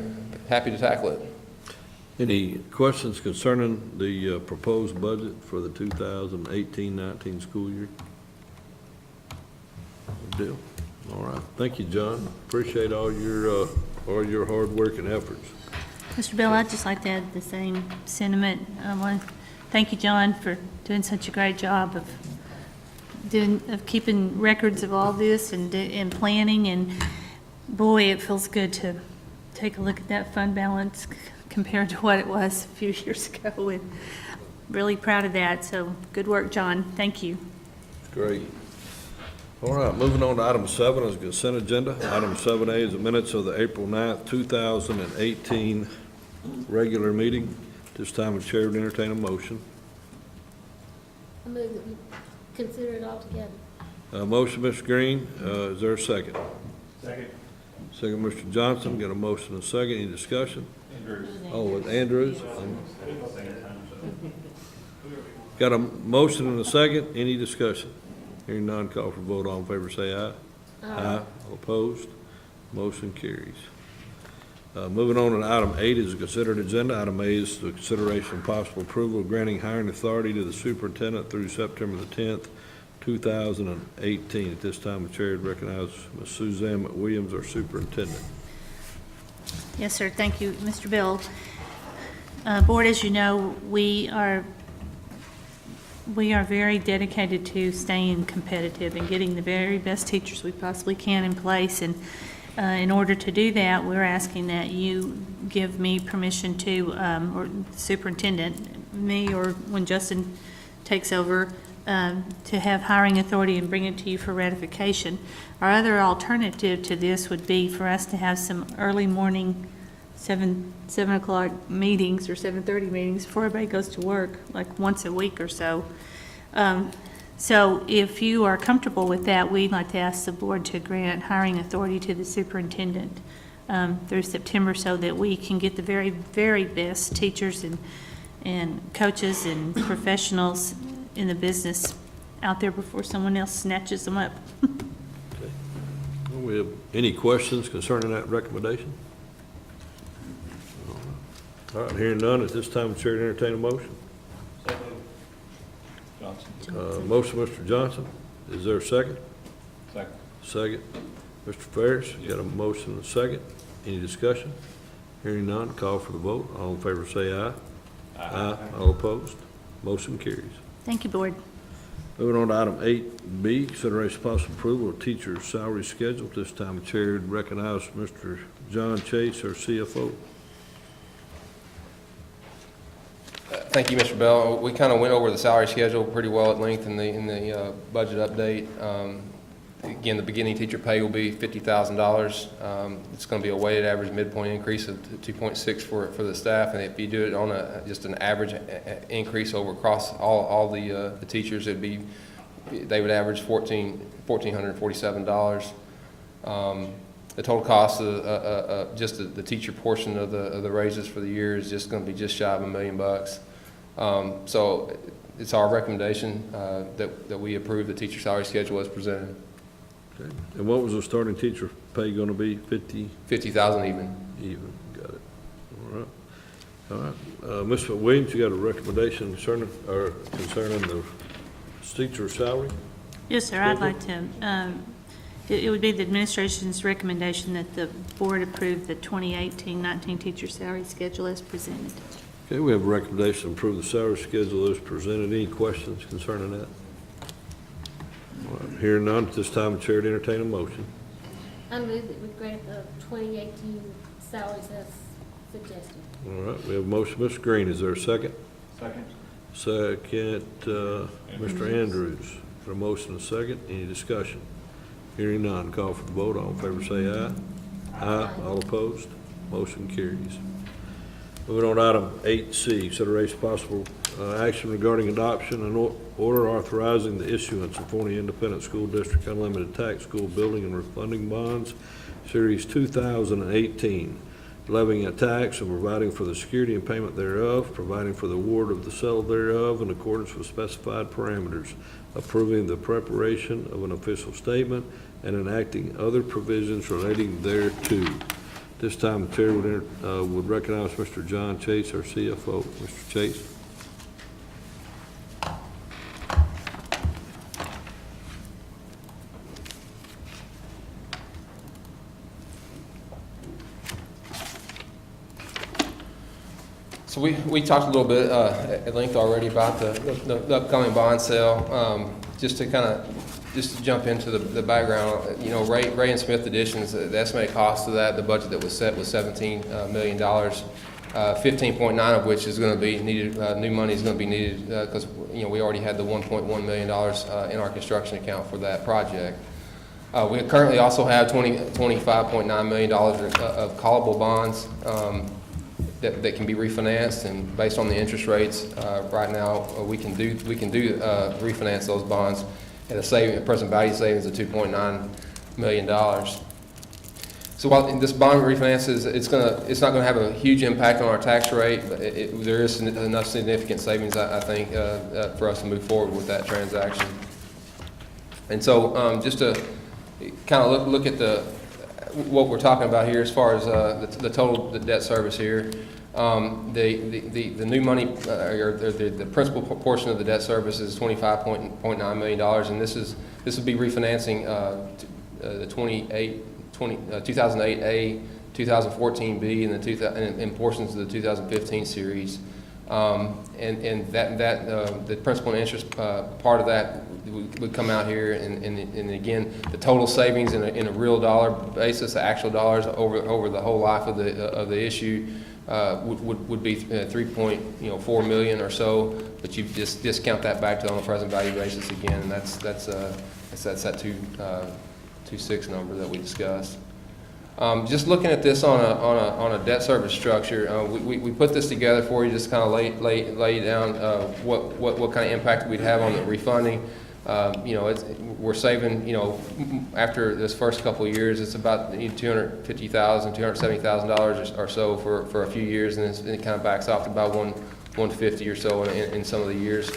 tackle it. Any questions concerning the proposed budget for the 2018-19 school year? Good deal. All right. Thank you, John. Appreciate all your hard work and efforts. Mr. Bell, I'd just like to add the same sentiment. I want to thank you, John, for doing such a great job of keeping records of all this and planning. And boy, it feels good to take a look at that fund balance compared to what it was a few years ago. And really proud of that. So good work, John. Thank you. Great. All right, moving on to item 7 is consent agenda. Item 7A is the minutes of the April 9th, 2018 regular meeting. This time, the chair would entertain a motion. I move that we consider it all together. Motion, Mr. Green, is there a second? Second. Second, Mr. Johnson, got a motion and a second, any discussion? Oh, with Andrews. Got a motion and a second, any discussion? Hearing none, call for vote, all in favor say aye. Aye. All opposed, motion carries. Moving on to item 8 is a considered agenda. Item A is the consideration and possible approval of granting hiring authority to the superintendent through September the 10th, 2018. At this time, the chair would recognize Ms. Suzanne McWilliams, our superintendent. Yes, sir. Thank you, Mr. Bill. Board, as you know, we are very dedicated to staying competitive and getting the very best teachers we possibly can in place. And in order to do that, we're asking that you give me permission to, or the superintendent, me or when Justin takes over, to have hiring authority and bring it to you for ratification. Our other alternative to this would be for us to have some early morning 7 o'clock meetings or 7:30 meetings before everybody goes to work, like once a week or so. So if you are comfortable with that, we'd like to ask the board to grant hiring authority to the superintendent through September so that we can get the very, very best teachers and coaches and professionals in the business out there before someone else snatches them up. Okay. Well, we have any questions concerning that recommendation? All right, hearing none, at this time, the chair to entertain a motion. Johnson. Motion, Mr. Johnson. Is there a second? Second. Second. Mr. Ferris, you got a motion and a second. Any discussion? Hearing none, call for the vote. All in favor say aye. Aye. All opposed? Motion carries. Thank you, board. Moving on to item 8B, consideration of possible approval of teacher salary schedule. This time, the chair would recognize Mr. John Chase, our CFO. Thank you, Mr. Bell. We kind of went over the salary schedule pretty well at length in the budget update. Again, the beginning teacher pay will be $50,000. It's going to be a weighted average midpoint increase of 2.6 for the staff, and if you do it on just an average increase across all the teachers, they would average $1,447. The total cost of just the teacher portion of the raises for the year is just going to be just shy of $1 million. So it's our recommendation that we approve the teacher salary schedule as presented. Okay. And what was the starting teacher pay going to be? 50? $50,000 even. Even. Got it. All right. All right. Ms. McWilliams, you got a recommendation concerning the teacher salary? Yes, sir. I'd like to, it would be the administration's recommendation that the board approve the 2018-19 teacher salary schedule as presented. Okay, we have a recommendation to approve the salary schedule as presented. Any questions concerning that? All right, hearing none, at this time, the chair to entertain a motion. I move that we grant the 2018 salaries as suggested. All right, we have a motion, Mr. Green. Is there a second? Second. Second, Mr. Andrews. For a motion and a second, any discussion? Hearing none, call for the vote. All in favor say aye. Aye. All opposed? Motion carries. Moving on to item 8C, consideration possible action regarding adoption and order authorizing the issuance of Forney Independent School District Unlimited Tax School Building and Refunding Bonds, Series 2018, levying a tax and providing for the security and payment thereof, providing for the award of the sale thereof in accordance with specified parameters, approving the preparation of an official statement, and enacting other provisions relating thereto. This time, the chair would recognize Mr. John Chase, our CFO. Mr. Chase. So we talked a little bit at length already about the upcoming bond sale. Just to jump into the background, you know, Ray and Smith additions, the estimated cost of that, the budget that was set was $17 million, 15.9 of which is going to be needed, new money is going to be needed because, you know, we already had the $1.1 million in our construction account for that project. We currently also have $25.9 million of callable bonds that can be refinanced, and based on the interest rates, right now, we can refinance those bonds at a present value savings of $2.9 million. So while this bond refinances, it's not gonna have a huge impact on our tax rate, but there is enough significant savings, I think, for us to move forward with that transaction. And so, just to kind of look at what we're talking about here as far as the total debt service here. The new money, or the principal portion of the debt service is $25.9 million, and this would be refinancing the 2008A, 2014B, and portions of the 2015 series. And the principal and interest part of that would come out here, and again, the total savings in a real dollar basis, the actual dollars over the whole life of the issue would be 3.4 million or so, but you just discount that back to on a present value basis again, and that's that 2.6 number that we discussed. Just looking at this on a debt service structure, we put this together for you, just kind of lay down what kind of impact we'd have on the refunding. We're saving, after this first couple of years, it's about $250,000, $270,000 or so for a few years, and it kind of backs off to about $150,000 or so in some of the years.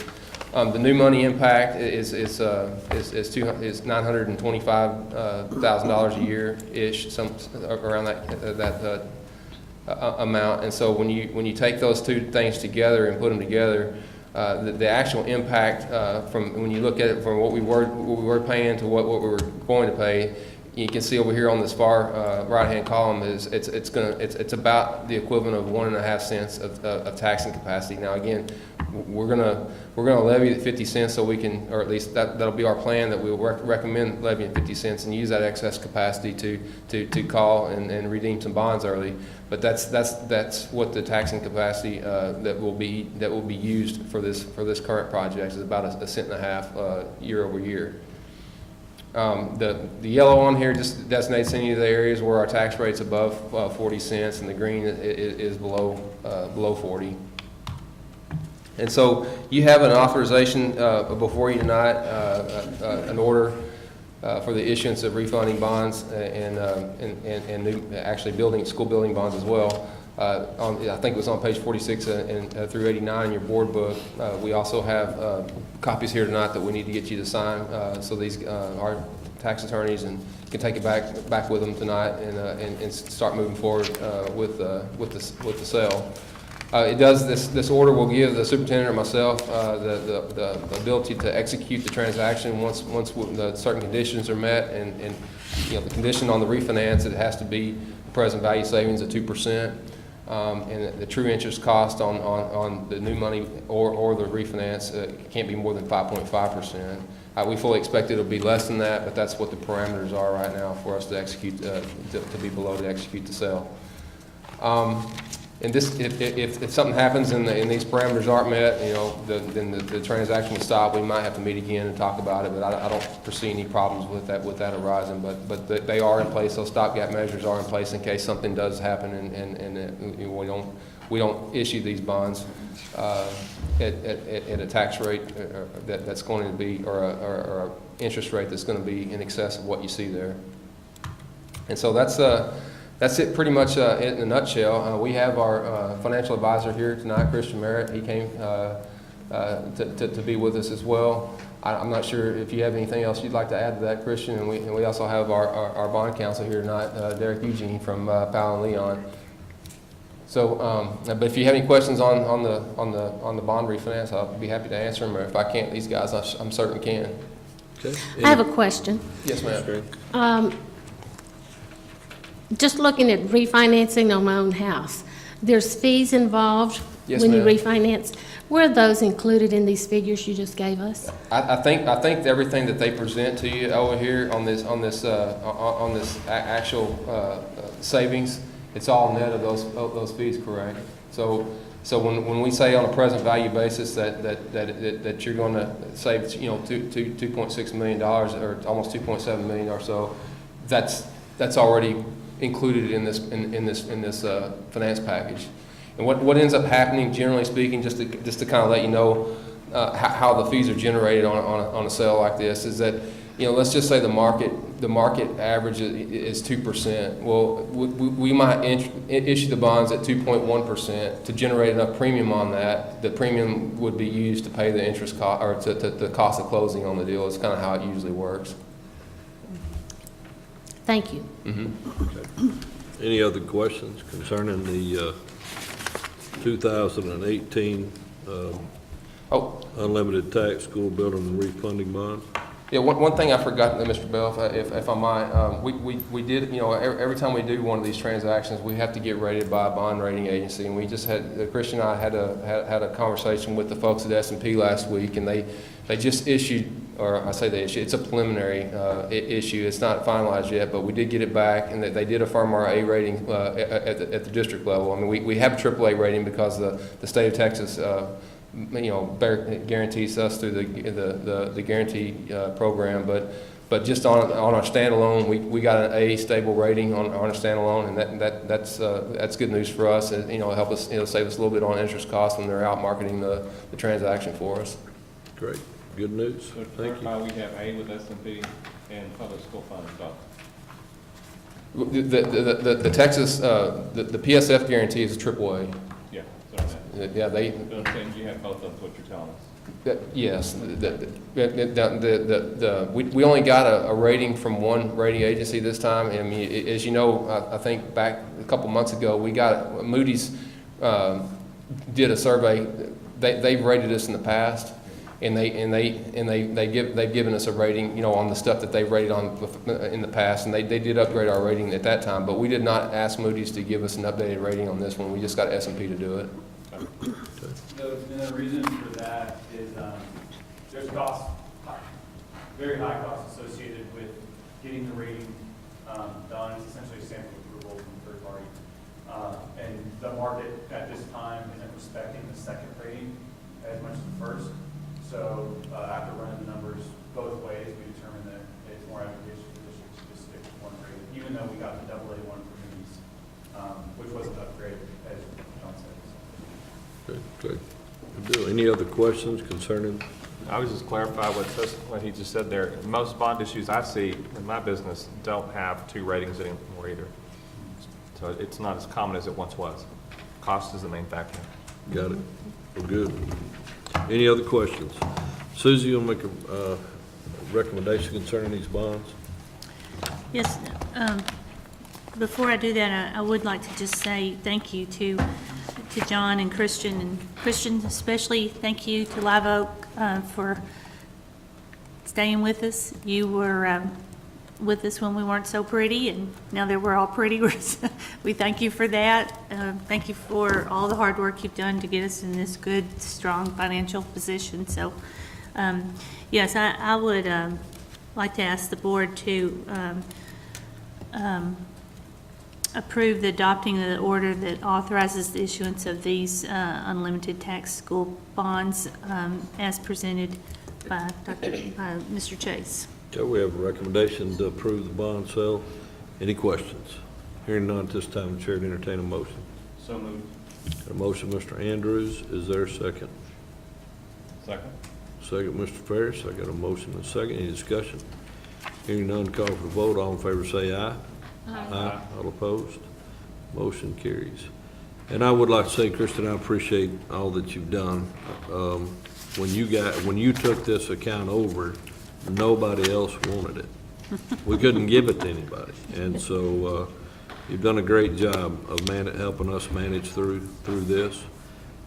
The new money impact is $925,000 a year-ish, around that amount. And so when you take those two things together and put them together, the actual impact from when you look at it from what we were paying to what we were going to pay, you can see over here on this far right-hand column it's about the equivalent of 1.5 cents of taxing capacity. Now again, we're gonna levy at 50 cents so we can, or at least that'll be our plan, that we'll recommend levying 50 cents and use that excess capacity to call and redeem some bonds early. But that's what the taxing capacity that will be used for this current project is about 1.5 cents year over year. The yellow on here just designates any of the areas where our tax rate's above 40 cents, and the green is below 40. And so you have an authorization before you tonight, an order for the issuance of refunding bonds and new, actually school building bonds as well. I think it was on page 46 and through 89 in your board book. We also have copies here tonight that we need to get you to sign, so these our tax attorneys and can take it back with them tonight and start moving forward with the sale. This order will give the superintendent or myself the ability to execute the transaction once the certain conditions are met, and the condition on the refinance, it has to be a present value savings of 2%. And the true interest cost on the new money or the refinance can't be more than 5.5%. We fully expect it'll be less than that, but that's what the parameters are right now for us to execute, to be below to execute the sale. And this, if something happens and these parameters aren't met, then the transaction will stop. We might have to meet again and talk about it, but I don't foresee any problems with that arising. But they are in place. Those stopgap measures are in place in case something does happen and we don't issue these bonds at a tax rate that's going to be or a interest rate that's going to be in excess of what you see there. And so that's it pretty much in a nutshell. We have our financial advisor here tonight, Christian Merritt. He came to be with us as well. I'm not sure if you have anything else you'd like to add to that, Christian. And we also have our bond counsel here tonight, Derek Eugene from Powell and Leon. So, but if you have any questions on the bond refinance, I'll be happy to answer them. Or if I can't, these guys, I'm certain can. Okay. I have a question. Yes, ma'am. Just looking at refinancing on my own house, there's fees involved Yes, when you ma'am. refinance. Were those included in these figures you just gave us? I think everything that they present to you over here on this actual savings, it's all net of those fees, correct? So when we say on a present value basis that you're going to save $2.6 million or almost $2.7 million or so, that's already included in this finance package. And what ends up happening, generally speaking, just to kind of let you know how the fees are generated on a sale like this, is that, let's just say the market average is 2%. Well, we might issue the bonds at 2.1% to generate enough premium on that. The premium would be used to pay the interest cost, or to the cost of closing on the deal. It's kind of how it usually works. Thank you. Any other questions concerning the 2018 unlimited tax school building and refunding bonds? Yeah, one thing I forgot, Mr. Bell, if I might, we did, every time we do one of these transactions, we have to get rated by a bond rating agency, and we just had, Christian and I had a conversation with the folks at S&P last week, and they just issued, or I say they issued, it's a preliminary issue, it's not finalized yet, but we did get it back, and they did affirm our A rating at the district level. I mean, we have a AAA rating because the state of Texas guarantees us through the guarantee program, but just on our standalone, we got an A stable rating on our standalone, and that's good news for us. And, help us, save us a little bit on interest costs when they're out marketing the transaction for us. Great, good news. So to Thank you. clarify, we have A with S&P and public school funds both. The Texas, the PSF guarantee is a AAA. Yeah, so Yeah, you have both of them, what you're telling us. Yes, we only got a rating from one rating agency this time. I mean, as you know, I think back a couple months ago, we got Moody's did a survey. They've rated us in the past, and they've given us a rating, on the stuff that they've rated on in the past, and they did upgrade our rating at that time. But we did not ask Moody's to give us an updated rating on this one. We just got S&P to do it. The reason for that is there's costs, very high costs associated with getting the rating done. It's essentially a sample approval from the third party. And the market at this time isn't respecting the second rating as much as the first. So after running the numbers both ways, we determined that it's more advantageous for districts to just stick with one rating, even though we got the AA1 for Moody's, which was an upgrade, as John said. Good, good. Good deal. Any other questions concerning? I would just clarify what he just said there. Most bond issues I see in my business don't have 2 ratings anymore either. So it's not as common as it once was. Cost is the main factor. Got it. Well, good. Any other questions? Susie, you'll make a recommendation concerning these bonds? Yes, before I do that, I would like to just say thank you to John and Christian especially. Thank you to Live Oak for staying with us. You were with us when we weren't so pretty, and now that we're all pretty, we thank you for that. Thank you for all the hard work you've done to get us in this good, strong financial position. So, yes, I would like to ask the board to approve the adopting of the order that authorizes the issuance of these unlimited tax school bonds as presented by Mr. Chase. Okay, we have a recommendation to approve the bond sale. Any questions? Hearing none at this time, the chair to entertain a motion. So moved. Got a motion, Mr. Andrews. Is there a second? Second. Second, Mr. Ferris. I got a motion and a second. Any discussion? Hearing none, call for the vote. All in favor say aye. Aye. All opposed? Motion carries. And I would like to say, Kristen, I appreciate all that you've done. When you took this account over, nobody else wanted it. We couldn't give it to anybody. And so you've done a great job of helping us manage through this.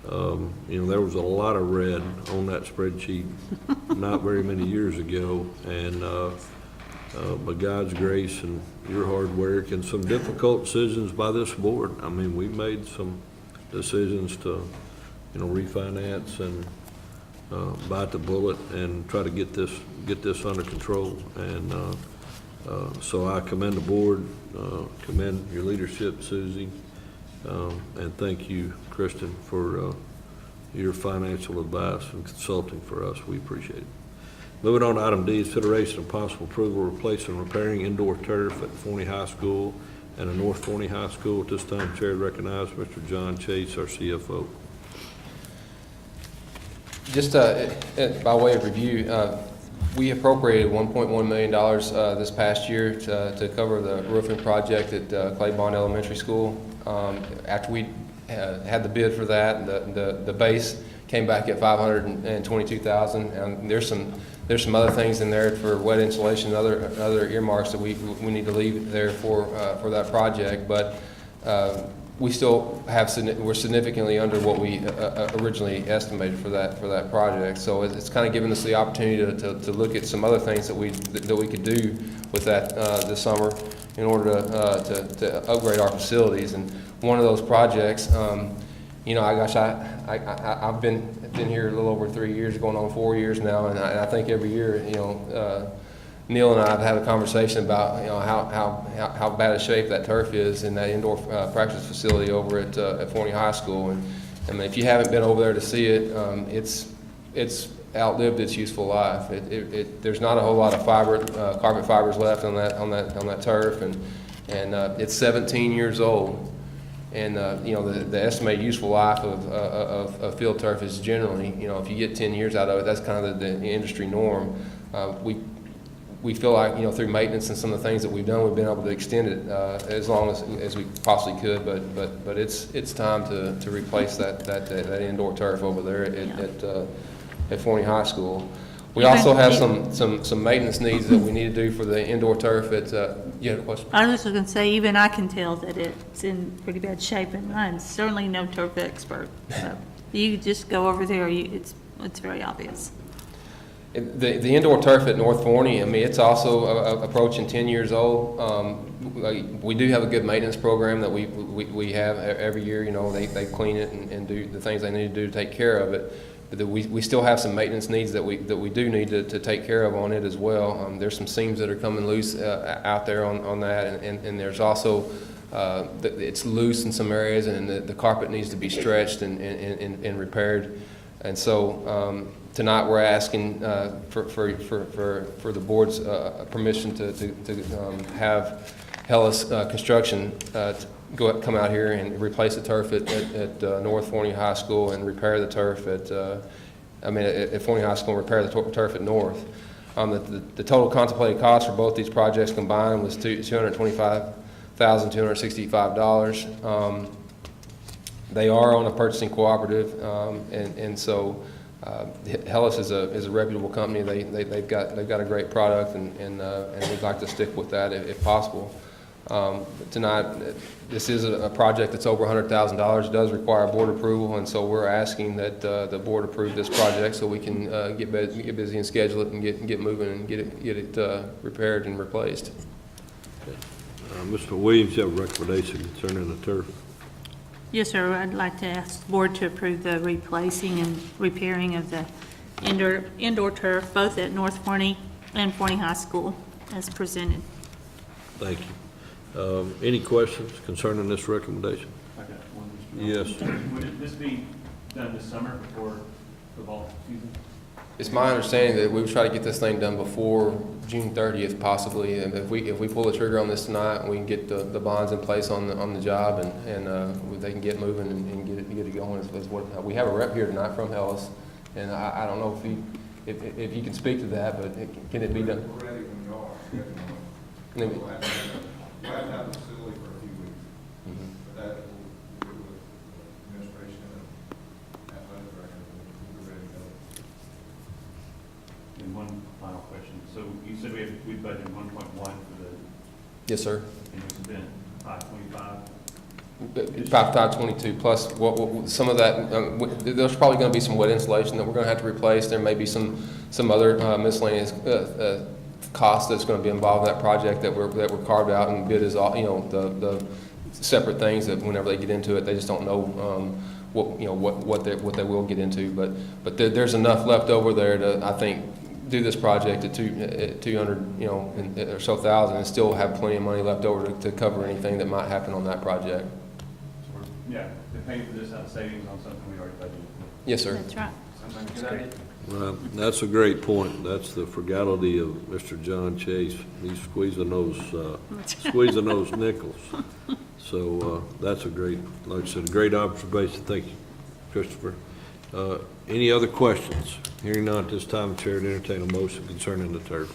There was a lot of red on that spreadsheet not very many years ago, and by God's grace and your hard work and some difficult decisions by this board. I mean, we made some decisions to, refinance and bite the bullet and try to get this under control. And so I commend the board, commend your leadership, Susie, and thank you, Kristen, for your financial advice and consulting for us. We appreciate it. Moving on to item D is consideration of possible approval replacing and repairing indoor turf at Forney High School and the North Forney High School. At this time, Chair recognizes Mr. John Chase, our CFO. Just by way of review, we appropriated $1.1 million this past year to cover the roofing project at Claiborne Elementary School. After we had the bid for that, the base came back at $522,000, and there's some other things in there for wet insulation and other earmarks that we need to leave there for that project, but we still we're significantly under what we originally estimated for that project. So it's kind of given us the opportunity to look at some other things that we could do with that this summer in order to upgrade our facilities. And one of those projects, you know, I've been here a little over 3 years, going on 4 years now, and I think every year, you know, Neil and I have had a conversation about, you know, how bad a shape that turf is in that indoor practice facility over at Forney High School. And I mean, if you haven't been over there to see it, it's outlived its useful life. There's not a whole lot of carpet fibers left on that turf, and it's 17 years old. And you know, the estimated useful life of field turf is generally, you know, if you get 10 years out of it, that's kind of the industry norm. We feel like, you know, through maintenance and some of the things that we've done, we've been able to extend it as long as we possibly could. But it's time to replace that indoor turf over there at Forney High School. We also have some maintenance needs that we need to do for the indoor turf. You had a question? I was just going to say, even I can tell that it's in pretty bad shape, and I'm certainly no turf expert. So you just go over there, it's very obvious. The indoor turf at North Forney, I mean, it's also approaching 10 years old. We do have a good maintenance program that we have every year. You know, they clean it and do the things they need to do to take care of it. But we still have some maintenance needs that we do need to take care of on it as well. There's some seams that are coming loose out there on that, and there's also it's loose in some areas, and the carpet needs to be stretched and repaired. And so tonight we're asking for the board's permission to have Hellas Construction come out here and replace the turf at North Forney High School and repair the turf at Forney High School and repair the turf at North. The total contemplated cost for both these projects combined was $225,265. They are on a purchasing cooperative, and so Hellas is a reputable company. They've got a great product, and we'd like to stick with that if possible. Tonight, this is a project that's over $100,000. It does require board approval, and so we're asking that the board approve this project so we can get busy and schedule it and get moving and get it repaired and replaced. Mr. Williams, you have a recommendation concerning the turf? Yes, sir. I'd like to ask the board to approve the replacing and repairing of the indoor turf, both at North Forney and Forney High School, as presented. Thank you. Any questions concerning this recommendation? I got one. Yes. Would this be done this summer before the ball season? It's my understanding that we would try to get this thing done before June 30th, possibly. And if we pull the trigger on this tonight, we can get the bonds in place on the job, and they can get moving and get it going. Is what we have a rep here tonight from Hellas, and I don't know if you can speak to that, but can it be done? We're ready when you are. We'll have to have the facility for a few weeks. But that will do with administration and athletic director. We're ready to go. And one final question. So you said we budgeted 1.1 for the, Yes, sir. and it's been 525. 522 plus some of that. There's probably going to be some wet insulation that we're going to have to replace. There may be some other miscellaneous cost that's going to be involved in that project that were carved out and bid as all, you know, the separate things that whenever they get into it, they just don't know what they will get into. But there's enough left over there to, I think, do this project at 200 or so thousand and still have plenty of money left over to cover anything that might happen on that project. Yeah, they're paying for this out of savings on something we already budgeted. Yes, sir. That's right. Sounds like a good idea. Well, that's a great point. That's the frugality of Mr. John Chase. He's squeezing those nickels. So that's a great, like I said, a great observation. Thank you, Christopher. Any other questions? Hearing none at this time, the Chair would entertain a motion concerning the turf.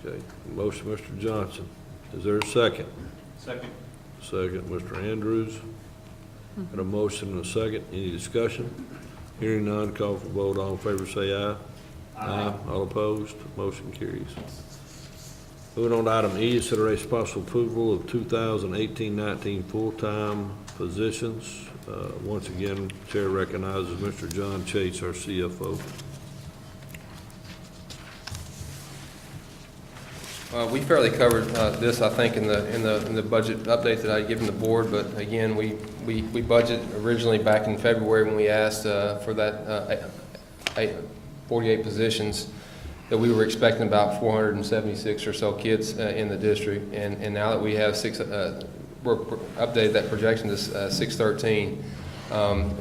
Okay, motion, Mr. Johnson. Is there a second? Second. Second, Mr. Andrews. Got a motion and a second. Any discussion? Hearing none, call for vote. All in favor say aye. Aye. All opposed? Motion carries. Moving on to item E, consideration possible approval of 2018-19 full-time positions. Once again, Chair recognizes Mr. John Chase, our CFO. We fairly covered this, I think, in the budget update that I had given the board, but again, we budgeted originally back in February when we asked for that 48 positions, that we were expecting about 476 or so kids in the district, and now that we have we're updated that projection to 613.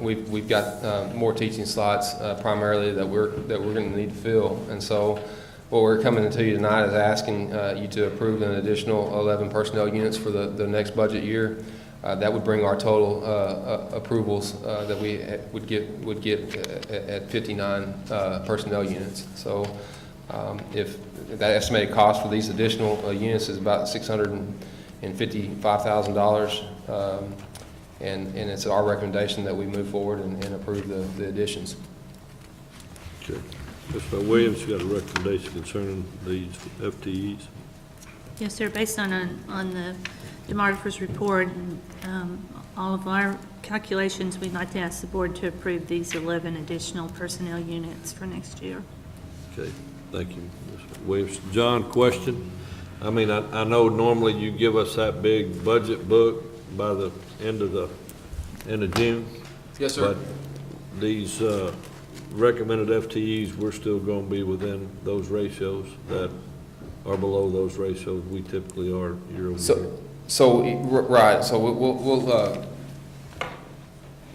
We've got more teaching slots primarily that we're going to need to fill, and so what we're coming to you tonight is asking you to approve an additional 11 personnel units for the next budget year. That would bring our total approvals that we would get at 59 personnel units. So if that estimated cost for these additional units is about $655,000, and it's our recommendation that we move forward and approve the additions. Okay. Mr. Williams, you got a recommendation concerning these FTEs? Yes, sir. Based on the demographer's report and all of our calculations, we'd like to ask the board to approve these 11 additional personnel units for next year. Okay, thank you, Mr. Williams. John, question? I mean, I know normally you give us that big budget book by the end of June. Yes, sir. But these recommended FTEs, we're still going to be within those ratios that are below those ratios we typically are year over year. Right. So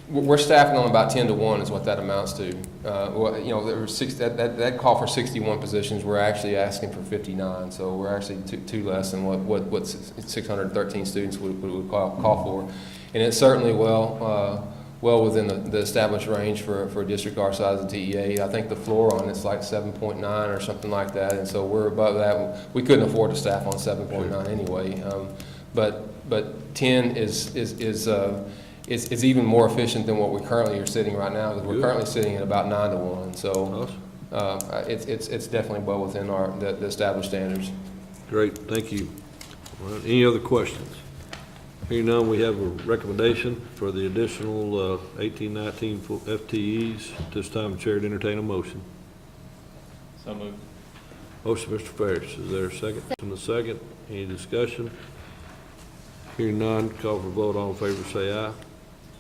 we're staffing on about 10 to 1 is what that amounts to. Well, you know, there were that call for 61 positions. We're actually asking for 59. So we're actually two less than what 613 students would call for, and it's certainly well within the established range for a district our size of TEA. I think the floor on it's like 7.9 or something like that, and so we're above that. We couldn't afford to staff on 7.9 anyway, but 10 is even more efficient than what we currently are sitting right now, because we're currently sitting at about 9 to 1. So it's definitely well within the established standards. Great, thank you. All right, any other questions? Hearing none, we have a recommendation for the additional 18-19 FTEs. At this time, the Chair would entertain a motion. So moved. Motion, Mr. Ferris. Is there a second? And a second. Any discussion? Hearing none, call for vote. All in favor say aye.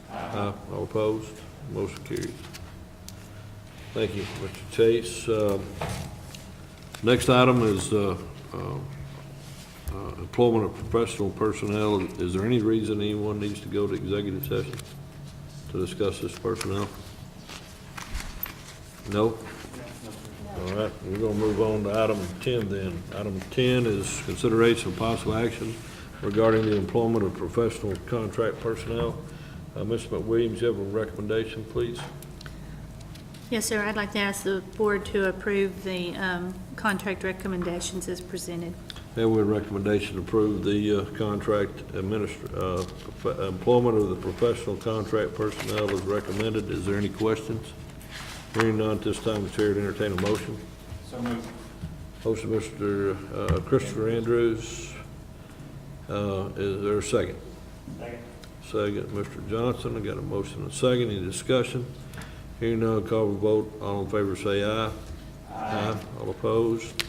Aye. All opposed? Motion carries. Thank you, Mr. Chase. Next item is employment of professional personnel. Is there any reason anyone needs to go to executive session to discuss this personnel? No? All right, we're going to move on to item 10 then. Item 10 is consideration of possible action regarding the employment of professional contract personnel. Ms. McWilliams, you have a recommendation, please? Yes, sir. I'd like to ask the board to approve the contract recommendations as presented. Have we a recommendation to approve the contract employment of the professional contract personnel as recommended? Is there any questions? Hearing none, at this time the Chair would entertain a motion. So moved. Motion, Mr. Christopher Andrews. Is there a second? Second. Second, Mr. Johnson. I got a motion and a second. Any discussion? Hearing none, call for vote. All in favor say aye. Aye. All opposed?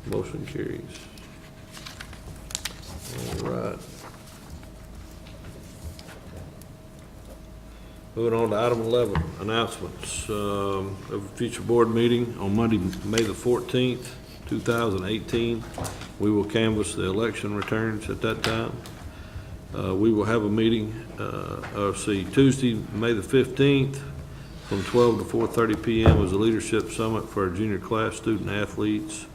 Motion carries. All right. Moving on to item 11, announcements of a future board meeting on Monday, May the 14th, 2018. We will canvass the election returns at that time. We will have a meeting, Tuesday, May the 15th, from 12 to 4:30 p.m. is a leadership summit for our junior class student athletes.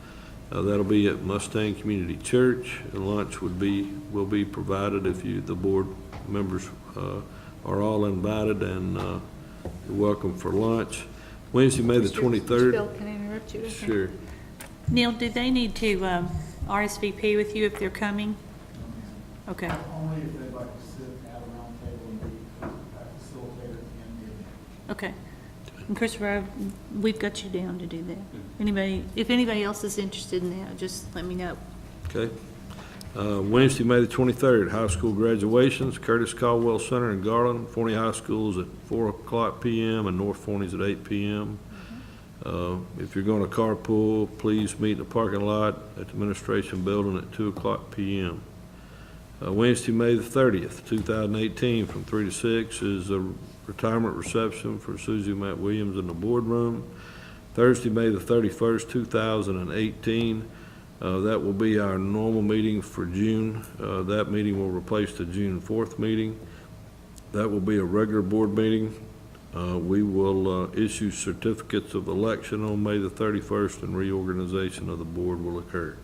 That'll be at Mustang Community Church, and lunch will be provided if the board members are all invited, and you're welcome for lunch. Wednesday, May the 23rd. Bill, can I interrupt you? Sure. Neil, do they need to RSVP with you if they're coming? Okay. Only if they'd like to sit at a round table and be a facilitator at the end of the Okay. And Christopher, we've got you down to do that. If anybody else is interested in that, just let me know. Okay. Wednesday, May the 23rd, high school graduations, Curtis Caldwell Center in Garland. Forney High School's at 4 o'clock p.m. and North Forney's at 8 p.m. If you're going to carpool, please meet in the parking lot at the administration building at 2 o'clock p.m. Wednesday, May the 30th, 2018, from 3 to 6 is a retirement reception for Susie Matt Williams in the boardroom. Thursday, May the 31st, 2018, that will be our normal meeting for June. That meeting will replace the June 4th meeting. That will be a regular board meeting. We will issue certificates of election on May the 31st, and reorganization of the board will occur.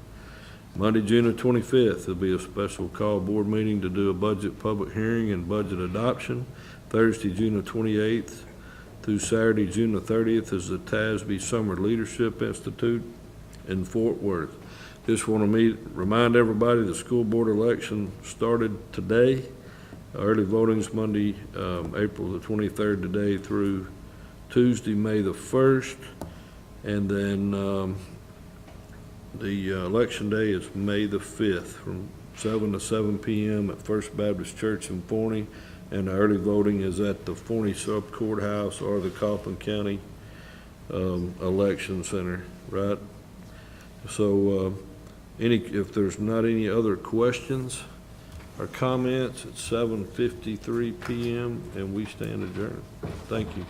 Monday, June the 25th, there'll be a special call board meeting to do a budget public hearing and budget adoption. Thursday, June the 28th through Saturday, June the 30th is the TASB Summer Leadership Institute in Fort Worth. Just want to remind everybody the school board election started today. Early voting's Monday, April the 23rd today through Tuesday, May the 1st. And then the election day is May the 5th from 7 to 7 p.m. at First Baptist Church in Forney. And the early voting is at the Forney Sub Courthouse or the Coffin County Election Center, right? So if there's not any other questions or comments, it's 7:53 p.m. and we stand adjourned. Thank you.